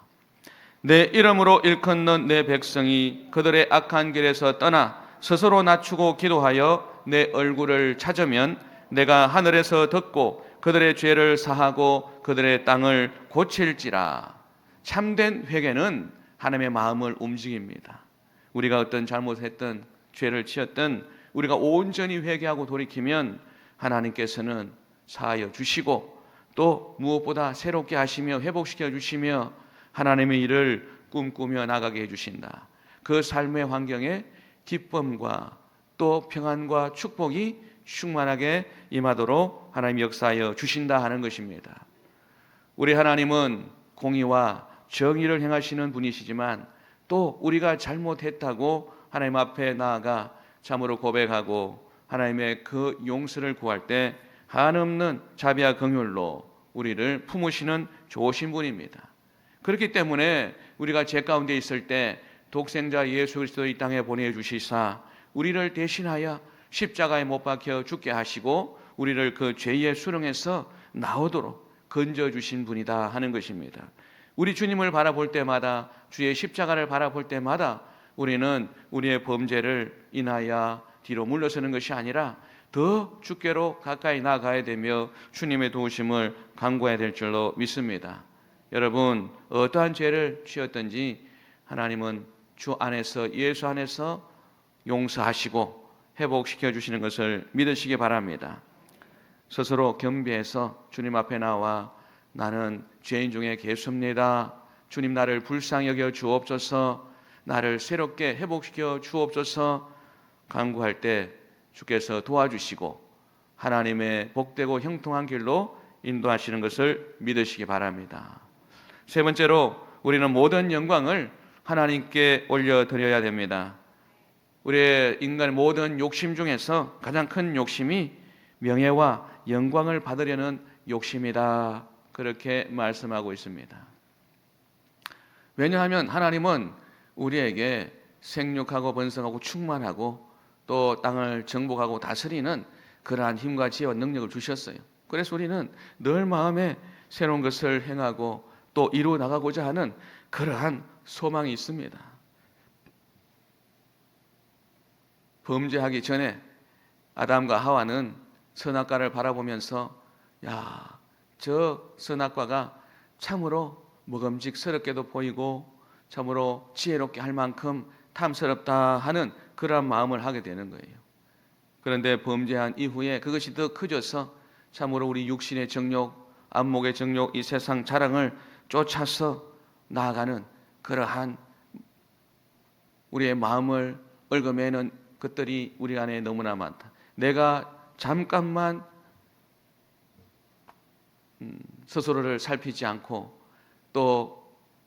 내 이름으로 일컫는 내 백성이 그들의 악한 길에서 떠나 스스로 낮추고 기도하여 내 얼굴을 찾으면 내가 하늘에서 듣고 그들의 죄를 사하고 그들의 땅을 고칠지라. 참된 회개는 하나님의 마음을 움직입니다. 우리가 어떤 잘못했던 죄를 지었던 우리가 온전히 회개하고 돌이키면 하나님께서는 사하여 주시고 또 무엇보다 새롭게 하시며 회복시켜 주시며 하나님의 일을 꿈꾸며 나가게 해주신다. 그 삶의 환경에 기쁨과 또 평안과 축복이 충만하게 임하도록 하나님 역사하여 주신다 하는 것입니다. 우리 하나님은 공의와 정의를 행하시는 분이시지만 또 우리가 잘못했다고 하나님 앞에 나아가 참으로 고백하고 하나님의 그 용서를 구할 때 한없는 자비와 긍휼로 우리를 품으시는 좋으신 분입니다. 그렇기 때문에 우리가 죄 가운데 있을 때 독생자 예수 그리스도 이 땅에 보내주시사 우리를 대신하여 십자가에 못 박혀 죽게 하시고 우리를 그 죄의 수렁에서 나오도록 건져주신 분이다 하는 것입니다. 우리 주님을 바라볼 때마다 주의 십자가를 바라볼 때마다 우리는 우리의 범죄를 인하여 뒤로 물러서는 것이 아니라 더 주께로 가까이 나아가야 되며 주님의 도우심을 간구해야 될 줄로 믿습니다. 여러분, 어떠한 죄를 지었든지 하나님은 주 안에서 예수 안에서 용서하시고 회복시켜 주시는 것을 믿으시기 바랍니다. 스스로 겸비해서 주님 앞에 나와 나는 죄인 중에 개수입니다. 주님 나를 불쌍히 여겨 주옵소서. 나를 새롭게 회복시켜 주옵소서. 간구할 때 주께서 도와주시고 하나님의 복되고 형통한 길로 인도하시는 것을 믿으시기 바랍니다. 세 번째로 우리는 모든 영광을 하나님께 올려드려야 됩니다. 우리의 인간의 모든 욕심 중에서 가장 큰 욕심이 명예와 영광을 받으려는 욕심이다. 그렇게 말씀하고 있습니다. 왜냐하면 하나님은 우리에게 생육하고 번성하고 충만하고 또 땅을 정복하고 다스리는 그러한 힘과 지혜와 능력을 주셨어요. 그래서 우리는 늘 마음에 새로운 것을 행하고 또 이루어 나가고자 하는 그러한 소망이 있습니다. 범죄하기 전에 아담과 하와는 선악과를 바라보면서 저 선악과가 참으로 먹음직스럽게도 보이고 참으로 지혜롭게 할 만큼 탐스럽다 하는 그러한 마음을 하게 되는 거예요. 그런데 범죄한 이후에 그것이 더 커져서 참으로 우리 육신의 정욕, 안목의 정욕, 이 세상 자랑을 쫓아서 나아가는 그러한 우리의 마음을 얽어매는 것들이 우리 안에 너무나 많다. 내가 잠깐만 스스로를 살피지 않고 또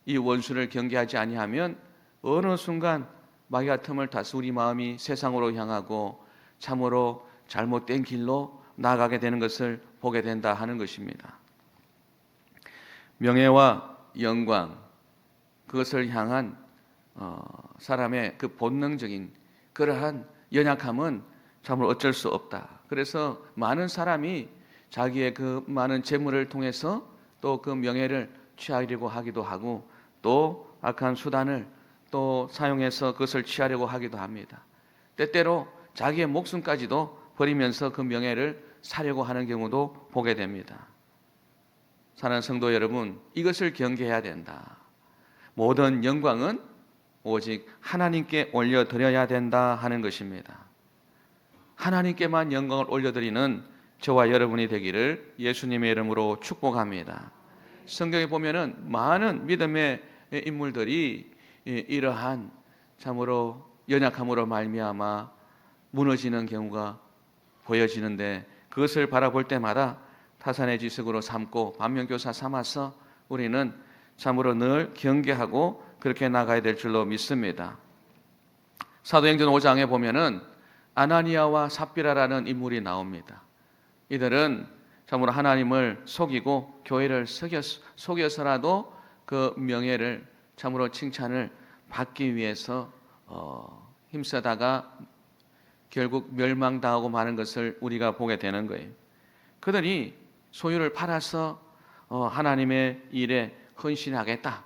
이 원수를 경계하지 아니하면 어느 순간 마귀가 틈을 타서 우리 마음이 세상으로 향하고 참으로 잘못된 길로 나아가게 되는 것을 보게 된다 하는 것입니다. 명예와 영광 그것을 향한 사람의 그 본능적인 그러한 연약함은 참으로 어쩔 수 없다. 그래서 많은 사람이 자기의 그 많은 재물을 통해서 또 그 명예를 취하려고 하기도 하고 또 악한 수단을 또 사용해서 그것을 취하려고 하기도 합니다. 때때로 자기의 목숨까지도 버리면서 그 명예를 사려고 하는 경우도 보게 됩니다. 사랑하는 성도 여러분, 이것을 경계해야 된다. 모든 영광은 오직 하나님께 올려드려야 된다 하는 것입니다. 하나님께만 영광을 올려드리는 저와 여러분이 되기를 예수님의 이름으로 축복합니다. 성경에 보면은 많은 믿음의 인물들이 이러한 참으로 연약함으로 말미암아 무너지는 경우가 보여지는데 그것을 바라볼 때마다 타산의 지식으로 삼고 반면교사 삼아서 우리는 참으로 늘 경계하고 그렇게 나가야 될 줄로 믿습니다. 사도행전 5장에 보면은 아나니아와 삽비라라는 인물이 나옵니다. 이들은 참으로 하나님을 속이고 교회를 속여서라도 그 명예를 참으로 칭찬을 받기 위해서 힘쓰다가 결국 멸망당하고 마는 것을 우리가 보게 되는 거예요. 그들이 소유를 팔아서 하나님의 일에 헌신하겠다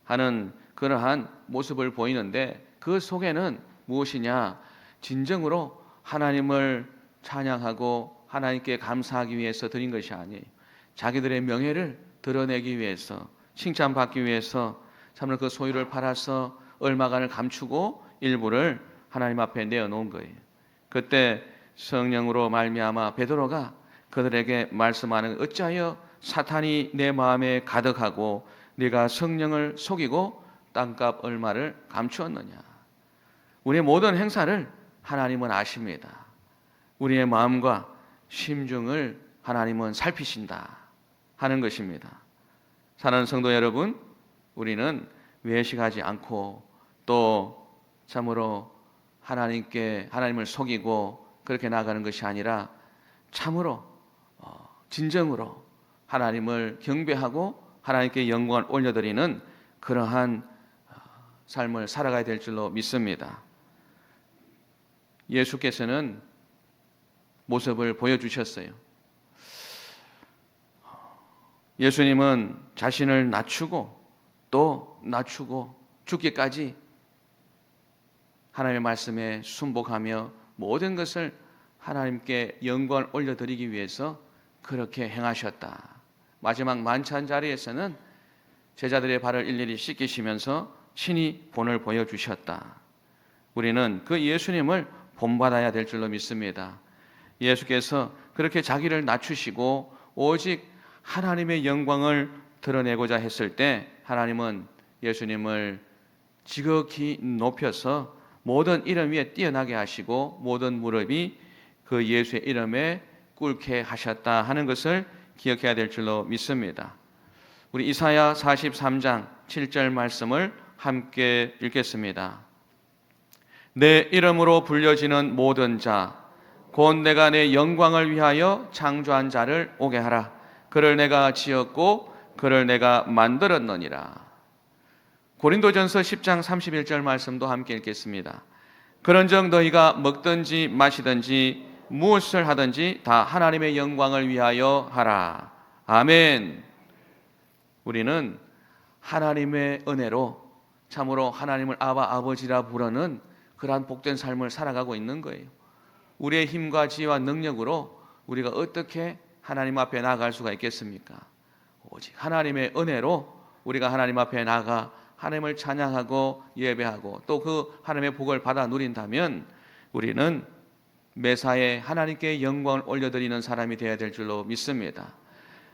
하는 그러한 모습을 보이는데 그 속에는 무엇이냐? 진정으로 하나님을 찬양하고 하나님께 감사하기 위해서 드린 것이 아니에요. 자기들의 명예를 드러내기 위해서, 칭찬받기 위해서 참으로 그 소유를 팔아서 얼마간을 감추고 일부를 하나님 앞에 내어놓은 거예요. 그때 성령으로 말미암아 베드로가 그들에게 말씀하는, 어찌하여 사탄이 내 마음에 가득하고 네가 성령을 속이고 땅값 얼마를 감추었느냐. 우리의 모든 행사를 하나님은 아십니다. 우리의 마음과 심중을 하나님은 살피신다 하는 것입니다. 사랑하는 성도 여러분, 우리는 외식하지 않고 또 참으로 하나님을 속이고 그렇게 나가는 것이 아니라 참으로 진정으로 하나님을 경배하고 하나님께 영광을 올려드리는 그러한 삶을 살아가야 될 줄로 믿습니다. 예수께서는 모습을 보여주셨어요. 예수님은 자신을 낮추고 또 낮추고 죽기까지 하나님의 말씀에 순복하며 모든 것을 하나님께 영광을 올려드리기 위해서 그렇게 행하셨다. 마지막 만찬 자리에서는 제자들의 발을 일일이 씻기시면서 친히 본을 보여주셨다. 우리는 그 예수님을 본받아야 될 줄로 믿습니다. 예수께서 그렇게 자기를 낮추시고 오직 하나님의 영광을 드러내고자 했을 때 하나님은 예수님을 지극히 높여서 모든 이름 위에 뛰어나게 하시고 모든 무릎이 그 예수의 이름에 꿇게 하셨다 하는 것을 기억해야 될 줄로 믿습니다. 우리 이사야 43장 7절 말씀을 함께 읽겠습니다. 내 이름으로 불려지는 모든 자 곧 내가 내 영광을 위하여 창조한 자를 오게 하라. 그를 내가 지었고 그를 내가 만들었느니라. 고린도전서 10장 31절 말씀도 함께 읽겠습니다. 그런즉 너희가 먹든지 마시든지 무엇을 하든지 다 하나님의 영광을 위하여 하라. 아멘. 우리는 하나님의 은혜로 참으로 하나님을 아바 아버지라 부르는 그러한 복된 삶을 살아가고 있는 거예요. 우리의 힘과 지혜와 능력으로 우리가 어떻게 하나님 앞에 나아갈 수가 있겠습니까? 오직 하나님의 은혜로 우리가 하나님 앞에 나아가 하나님을 찬양하고 예배하고 또 그 하나님의 복을 받아 누린다면 우리는 매사에 하나님께 영광을 올려드리는 사람이 되어야 될 줄로 믿습니다.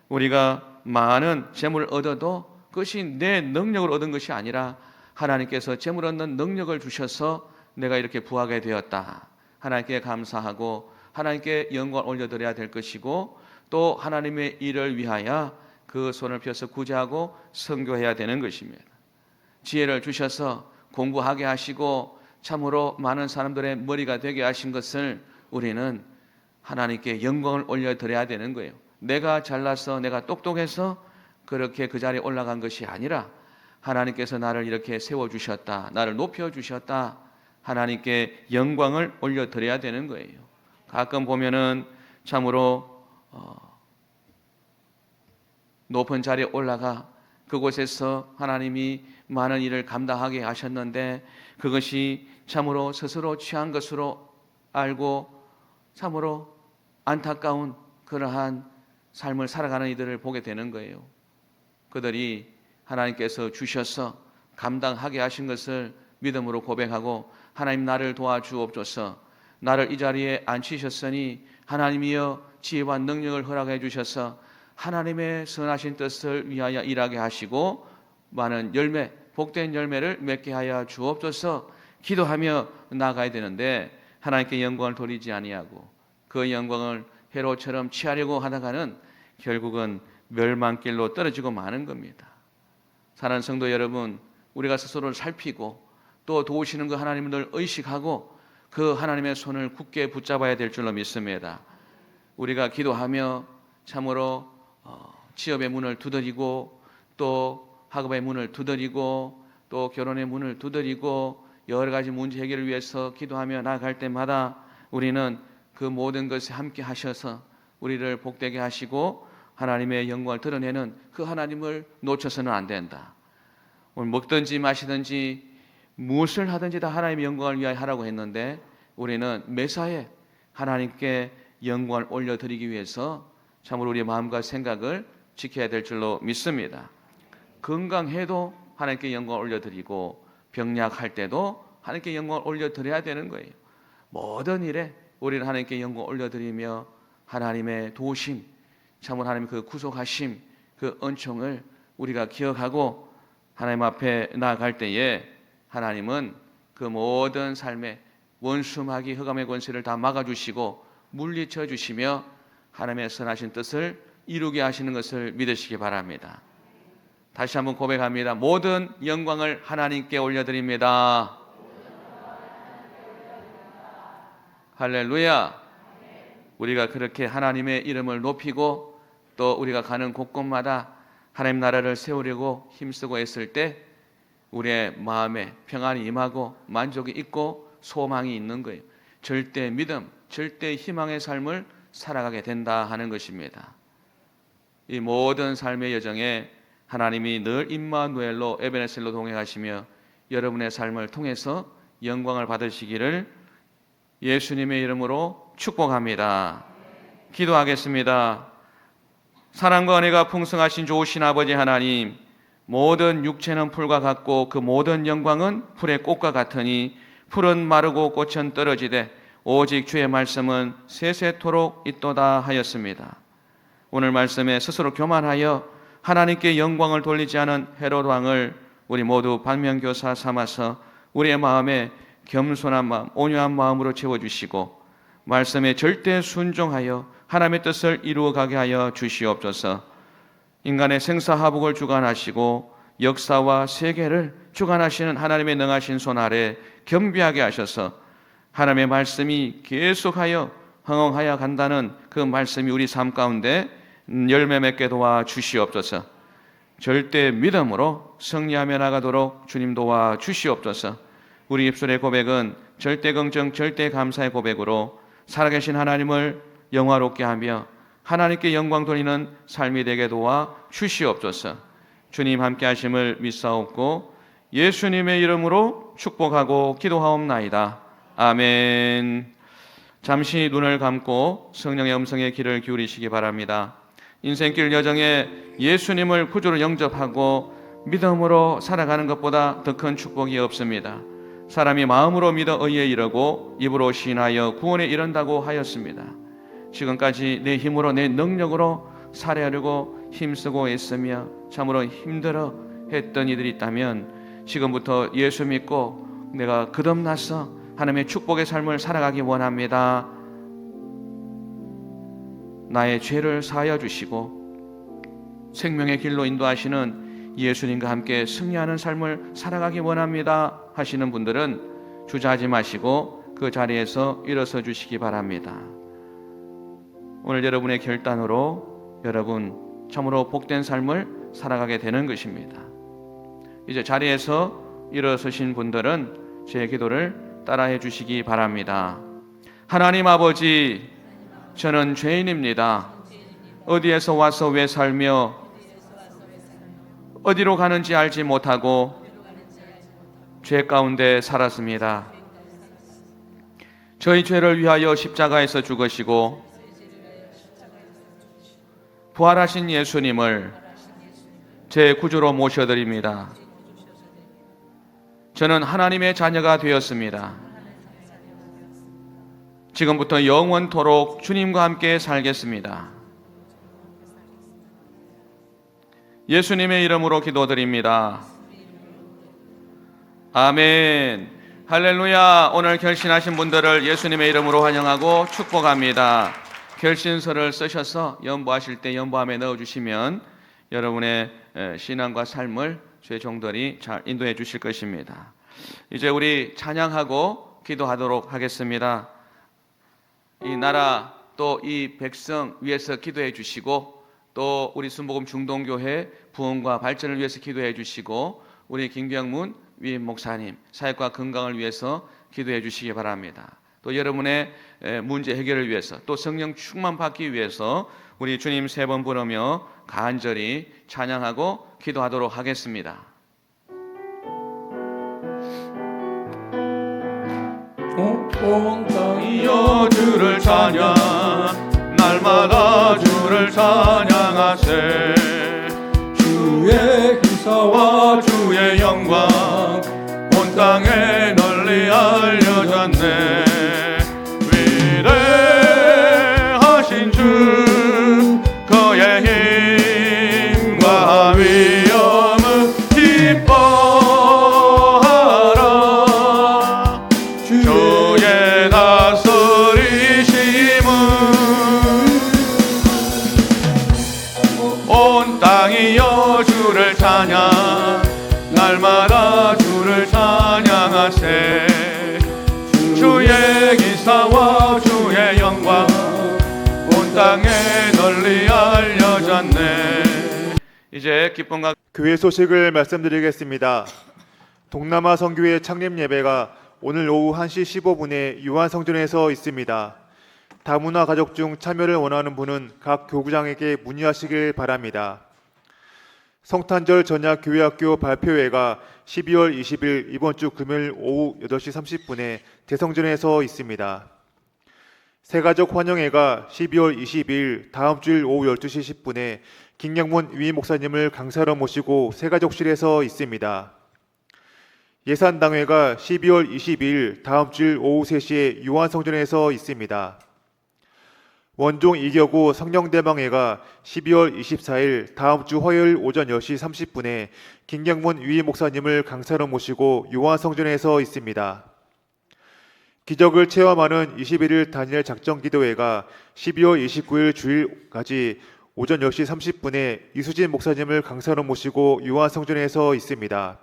우리가 많은 재물을 얻어도 그것이 내 능력을 얻은 것이 아니라 하나님께서 재물 얻는 능력을 주셔서 내가 이렇게 부하게 되었다. 하나님께 감사하고 하나님께 영광을 올려드려야 될 것이고 또 하나님의 일을 위하여 그 손을 펴서 구제하고 선교해야 되는 것입니다. 지혜를 주셔서 공부하게 하시고 참으로 많은 사람들의 머리가 되게 하신 것을 우리는 하나님께 영광을 올려드려야 되는 거예요. 내가 잘나서 내가 똑똑해서 그렇게 그 자리에 올라간 것이 아니라 하나님께서 나를 이렇게 세워주셨다, 나를 높여주셨다, 하나님께 영광을 올려드려야 되는 거예요. 가끔 보면은 참으로 높은 자리에 올라가 그곳에서 하나님이 많은 일을 감당하게 하셨는데 그것이 참으로 스스로 취한 것으로 알고 참으로 안타까운 그러한 삶을 살아가는 이들을 보게 되는 거예요. 그들이 하나님께서 주셔서 감당하게 하신 것을 믿음으로 고백하고 하나님 나를 도와주옵소서, 나를 이 자리에 앉히셨으니 하나님이여 지혜와 능력을 허락해 주셔서 하나님의 선하신 뜻을 위하여 일하게 하시고 많은 열매, 복된 열매를 맺게 하여 주옵소서 기도하며 나가야 되는데 하나님께 영광을 돌리지 아니하고 그 영광을 헤롯처럼 취하려고 하다가는 결국은 멸망길로 떨어지고 마는 겁니다. 사랑하는 성도 여러분, 우리가 스스로를 살피고 또 도우시는 그 하나님을 늘 의식하고 그 하나님의 손을 굳게 붙잡아야 될 줄로 믿습니다. 우리가 기도하며 참으로 취업의 문을 두드리고 또 학업의 문을 두드리고 또 결혼의 문을 두드리고 여러 가지 문제 해결을 위해서 기도하며 나아갈 때마다 우리는 그 모든 것에 함께 하셔서 우리를 복되게 하시고 하나님의 영광을 드러내는 그 하나님을 놓쳐서는 안 된다. 오늘 먹든지 마시든지 무엇을 하든지 다 하나님의 영광을 위하여 하라고 했는데 우리는 매사에 하나님께 영광을 올려드리기 위해서 참으로 우리의 마음과 생각을 지켜야 될 줄로 믿습니다. 건강해도 하나님께 영광을 올려드리고 병약할 때도 하나님께 영광을 올려드려야 되는 거예요. 모든 일에 우리는 하나님께 영광을 올려드리며 하나님의 도우심, 참으로 하나님의 그 구속하심, 그 은총을 우리가 기억하고 하나님 앞에 나아갈 때에 하나님은 그 모든 삶의 원수마귀 흑암의 권세를 다 막아주시고 물리쳐 주시며 하나님의 선하신 뜻을 이루게 하시는 것을 믿으시기 바랍니다. 다시 한번 고백합니다. 모든 영광을 하나님께 올려드립니다. 할렐루야. 우리가 그렇게 하나님의 이름을 높이고 또 우리가 가는 곳곳마다 하나님 나라를 세우려고 힘쓰고 애쓸 때 우리의 마음에 평안이 임하고 만족이 있고 소망이 있는 거예요. 절대 믿음, 절대 희망의 삶을 살아가게 된다 하는 것입니다. 이 모든 삶의 여정에 하나님이 늘 임마누엘로 에베네셀로 동행하시며 여러분의 삶을 통해서 영광을 받으시기를 예수님의 이름으로 축복합니다. 기도하겠습니다. 사랑과 은혜가 풍성하신 좋으신 아버지 하나님, 모든 육체는 풀과 같고 그 모든 영광은 풀의 꽃과 같으니 풀은 마르고 꽃은 떨어지되 오직 주의 말씀은 세세토록 있도다 하였습니다. 오늘 말씀에 스스로 교만하여 하나님께 영광을 돌리지 않은 헤롯 왕을 우리 모두 반면교사 삼아서 우리의 마음에 겸손한 마음, 온유한 마음으로 채워주시고 말씀에 절대 순종하여 하나님의 뜻을 이루어가게 하여 주시옵소서. 인간의 생사하복을 주관하시고 역사와 세계를 주관하시는 하나님의 능하신 손 아래 겸비하게 하셔서 하나님의 말씀이 계속하여 흥흥하여 간다는 그 말씀이 우리 삶 가운데 열매 맺게 도와 주시옵소서. 절대 믿음으로 승리하며 나가도록 주님 도와 주시옵소서. 우리 입술의 고백은 절대 긍정, 절대 감사의 고백으로 살아계신 하나님을 영화롭게 하며 하나님께 영광 돌리는 삶이 되게 도와 주시옵소서. 주님 함께 하심을 믿사옵고 예수님의 이름으로 축복하고 기도하옵나이다. 아멘. 잠시 눈을 감고 성령의 음성에 귀를 기울이시기 바랍니다. 인생길 여정에 예수님을 구주로 영접하고 믿음으로 살아가는 것보다 더 큰 축복이 없습니다. 사람이 마음으로 믿어 의에 이르고 입으로 시인하여 구원에 이른다고 하였습니다. 지금까지 내 힘으로 내 능력으로 살아가려고 힘쓰고 애쓰며 참으로 힘들어 했던 이들이 있다면 지금부터 예수 믿고 내가 거듭나서 하나님의 축복의 삶을 살아가기 원합니다. 나의 죄를 사하여 주시고 생명의 길로 인도하시는 예수님과 함께 승리하는 삶을 살아가기 원합니다 하시는 분들은 주저하지 마시고 그 자리에서 일어서 주시기 바랍니다. 오늘 여러분의 결단으로 여러분 참으로 복된 삶을 살아가게 되는 것입니다. 이제 자리에서 일어서신 분들은 제 기도를 따라해 주시기 바랍니다. 하나님 아버지, 저는 죄인입니다. 어디에서 와서 왜 살며 어디로 가는지 알지 못하고 죄 가운데 살았습니다. 저희 죄를 위하여 십자가에서 죽으시고 부활하신 예수님을 제 구주로 모셔드립니다. 저는 하나님의 자녀가 되었습니다. 지금부터 영원토록 주님과 함께 살겠습니다. 예수님의 이름으로 기도드립니다. 아멘. 할렐루야. 오늘 결신하신 분들을 예수님의 이름으로 환영하고 축복합니다. 결신서를 쓰셔서 연보하실 때 연보함에 넣어주시면 여러분의 신앙과 삶을 주의 종들이 잘 인도해 주실 것입니다. 이제 우리 찬양하고 기도하도록 하겠습니다. 이 나라 또 이 백성 위해서 기도해 주시고, 또 우리 순복음 중동교회 부흥과 발전을 위해서 기도해 주시고, 우리 김병문 위임 목사님 사역과 건강을 위해서 기도해 주시기 바랍니다. 또 여러분의 문제 해결을 위해서, 또 성령 충만 받기 위해서 우리 주님 3번 부르며 간절히 찬양하고 기도하도록 하겠습니다. 온 땅이여 주를 찬양, 날마다 주를 찬양하세. 주의 기사와 주의 영광 온 땅에 널리 알려졌네. 위대하신 주, 그의 힘과 위엄을 기뻐하라. 주의 다스리심은 온 땅이여 주를 찬양, 날마다 주를 찬양하세. 주의 기사와 주의 영광 온 땅에 널리 알려졌네. 이제 기쁨과 교회 소식을 말씀드리겠습니다. 동남아 선교회 창립 예배가 오늘 오후 1시 15분에 유한성전에서 있습니다. 다문화 가족 중 참여를 원하는 분은 각 교구장에게 문의하시길 바랍니다. 성탄절 전야 교회학교 발표회가 12월 20일 이번 주 금요일 오후 8시 30분에 대성전에서 있습니다. 새가족 환영회가 12월 22일 다음 주일 오후 12시 10분에 김영문 위임 목사님을 강사로 모시고 새가족실에서 있습니다. 예산당회가 12월 22일 다음 주일 오후 3시에 유한성전에서 있습니다. 원종 이겨구 성령대방회가 12월 24일 다음 주 화요일 오전 10시 30분에 김경문 위임 목사님을 강사로 모시고 유한성전에서 있습니다. 기적을 체험하는 21일 다니엘 작정기도회가 12월 29일 주일까지 오전 10시 30분에 이수진 목사님을 강사로 모시고 유한성전에서 있습니다.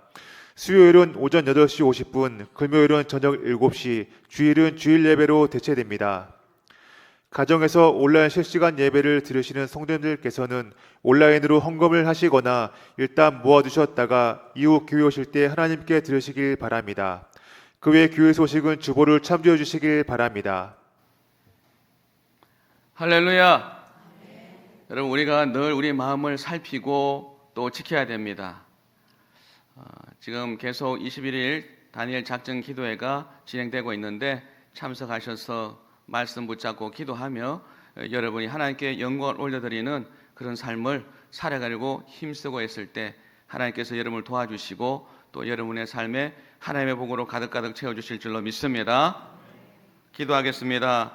수요일은 오전 8시 50분, 금요일은 저녁 7시, 주일은 주일 예배로 대체됩니다. 가정에서 온라인 실시간 예배를 들으시는 성도님들께서는 온라인으로 헌금을 하시거나 일단 모아두셨다가 이후 교회 오실 때 하나님께 들으시길 바랍니다. 그 외 교회 소식은 주보를 참조해 주시길 바랍니다. 할렐루야. 여러분, 우리가 늘 우리 마음을 살피고 또 지켜야 됩니다. 지금 계속 21일 다니엘 작정 기도회가 진행되고 있는데 참석하셔서 말씀 붙잡고 기도하며 여러분이 하나님께 영광을 올려드리는 그런 삶을 살아가려고 힘쓰고 있을 때 하나님께서 여러분을 도와주시고 또 여러분의 삶에 하나님의 복으로 가득가득 채워주실 줄로 믿습니다. 기도하겠습니다.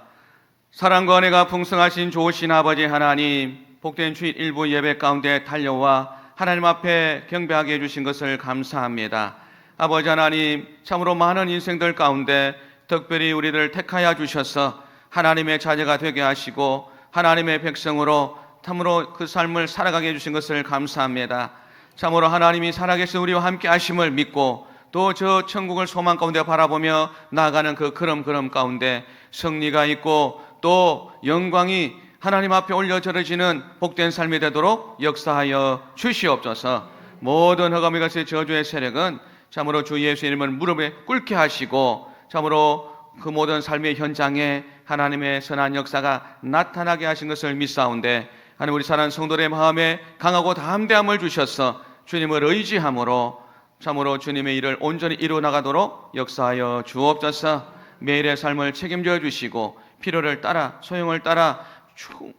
사랑과 은혜가 풍성하신 좋으신 아버지 하나님, 복된 주일 일부 예배 가운데 달려와 하나님 앞에 경배하게 해주신 것을 감사합니다. 아버지 하나님, 참으로 많은 인생들 가운데 특별히 우리를 택하여 주셔서 하나님의 자녀가 되게 하시고 하나님의 백성으로 참으로 그 삶을 살아가게 해주신 것을 감사합니다. 참으로 하나님이 살아계신 우리와 함께 하심을 믿고 또 저 천국을 소망 가운데 바라보며 나아가는 그 걸음 가운데 승리가 있고 또 영광이 하나님 앞에 올려드려지는 복된 삶이 되도록 역사하여 주시옵소서. 모든 허감의 것의 저주의 세력은 참으로 주 예수 이름을 무릎에 꿇게 하시고 참으로 그 모든 삶의 현장에 하나님의 선한 역사가 나타나게 하신 것을 믿사온데, 하나님 우리 사랑하는 성도들의 마음에 강하고 담대함을 주셔서 주님을 의지함으로 참으로 주님의 일을 온전히 이루어나가도록 역사하여 주옵소서. 매일의 삶을 책임져 주시고 필요를 따라 소용을 따라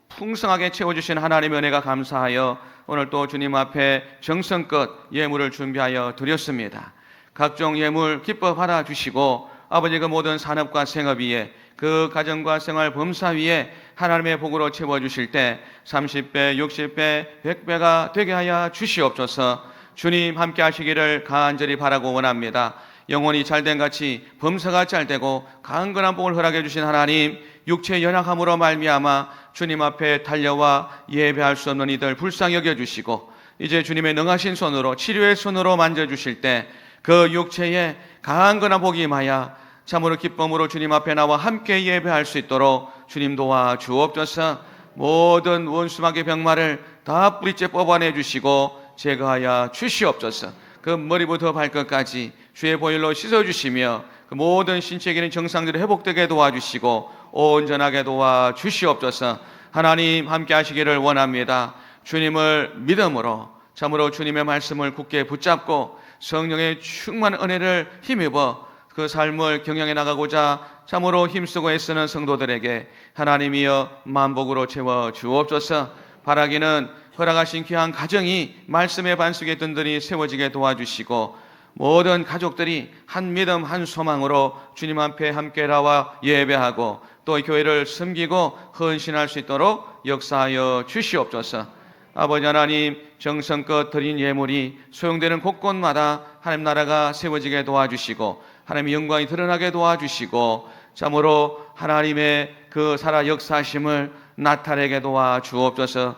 풍성하게 채워주신 하나님의 은혜가 감사하여 오늘 또 주님 앞에 정성껏 예물을 준비하여 드렸습니다. 각종 예물 기뻐 받아주시고 아버지 그 모든 산업과 생업 위에 그 가정과 생활 범사 위에 하나님의 복으로 채워주실 때 30배, 60배, 100배가 되게 하여 주시옵소서. 주님 함께 하시기를 간절히 바라고 원합니다. 영혼이 잘된 같이 범사가 잘되고 강건한 복을 허락해 주신 하나님, 육체의 연약함으로 말미암아 주님 앞에 달려와 예배할 수 없는 이들 불쌍히 여겨주시고 이제 주님의 능하신 손으로 치료의 손으로 만져주실 때 그 육체에 강건한 복이 임하여 참으로 기쁨으로 주님 앞에 나와 함께 예배할 수 있도록 주님 도와 주옵소서. 모든 원수마귀의 병마를 다 뿌리째 뽑아내 주시고 제거하여 주시옵소서. 그 머리부터 발끝까지 주의 보혈로 씻어주시며 그 모든 신체에 있는 정상들이 회복되게 도와주시고 온전하게 도와주시옵소서. 하나님 함께 하시기를 원합니다. 주님을 믿음으로 참으로 주님의 말씀을 굳게 붙잡고 성령의 충만한 은혜를 힘입어 그 삶을 경영해 나가고자 참으로 힘쓰고 애쓰는 성도들에게 하나님이여 만복으로 채워 주옵소서. 바라기는 허락하신 귀한 가정이 말씀의 반석에 든든히 세워지게 도와주시고 모든 가족들이 한 믿음 한 소망으로 주님 앞에 함께 나와 예배하고 또 교회를 섬기고 헌신할 수 있도록 역사하여 주시옵소서. 아버지 하나님, 정성껏 드린 예물이 소용되는 곳곳마다 하나님 나라가 세워지게 도와주시고 하나님의 영광이 드러나게 도와주시고 참으로 하나님의 그 살아 역사하심을 나타내게 도와주옵소서.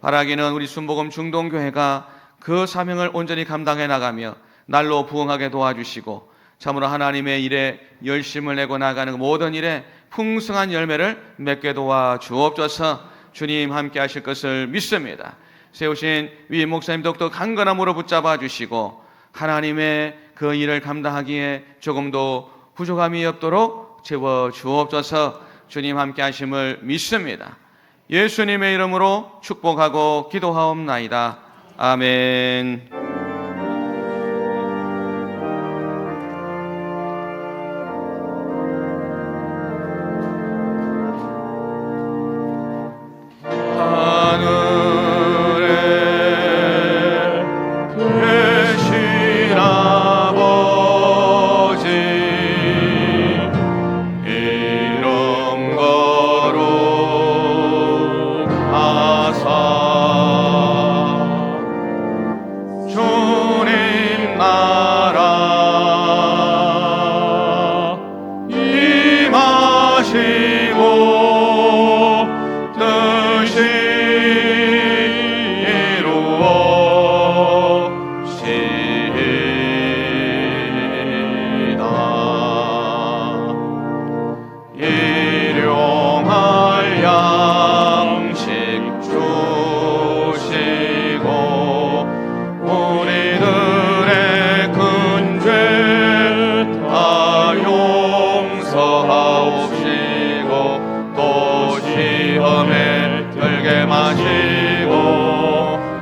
바라기는 우리 순복음 중동교회가 그 사명을 온전히 감당해 나가며 날로 부응하게 도와주시고 참으로 하나님의 일에 열심을 내고 나가는 모든 일에 풍성한 열매를 맺게 도와주옵소서. 주님 함께 하실 것을 믿습니다. 세우신 위 목사님 더욱더 강건함으로 붙잡아 주시고 하나님의 그 일을 감당하기에 조금도 부족함이 없도록 채워 주옵소서. 주님 함께 하심을 믿습니다. 예수님의 이름으로 축복하고 기도하옵나이다. 아멘.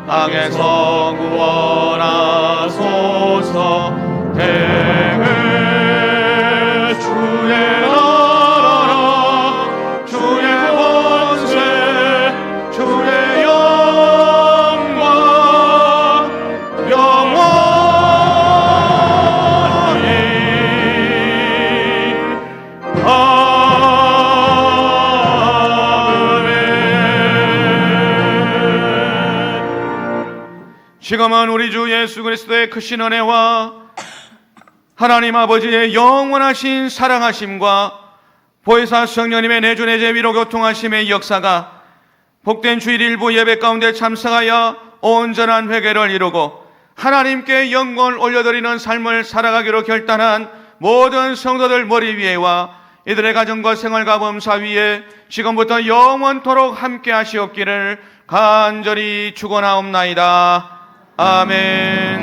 악에서 구원하소서. 대개 주의 나라라 주의 권세 주의 영광 영원히 지금은 우리 주 예수 그리스도의 크신 은혜와 하나님 아버지의 영원하신 사랑하심과 보혜사 성령님의 내주내제 위로 교통하심의 역사가 복된 주일 일부 예배 가운데 참석하여 온전한 회개를 이루고 하나님께 영광을 올려드리는 삶을 살아가기로 결단한 모든 성도들 머리 위에와 이들의 가정과 생활과 범사 위에 지금부터 영원토록 함께 하시옵기를 간절히 축원하옵나이다. 아멘.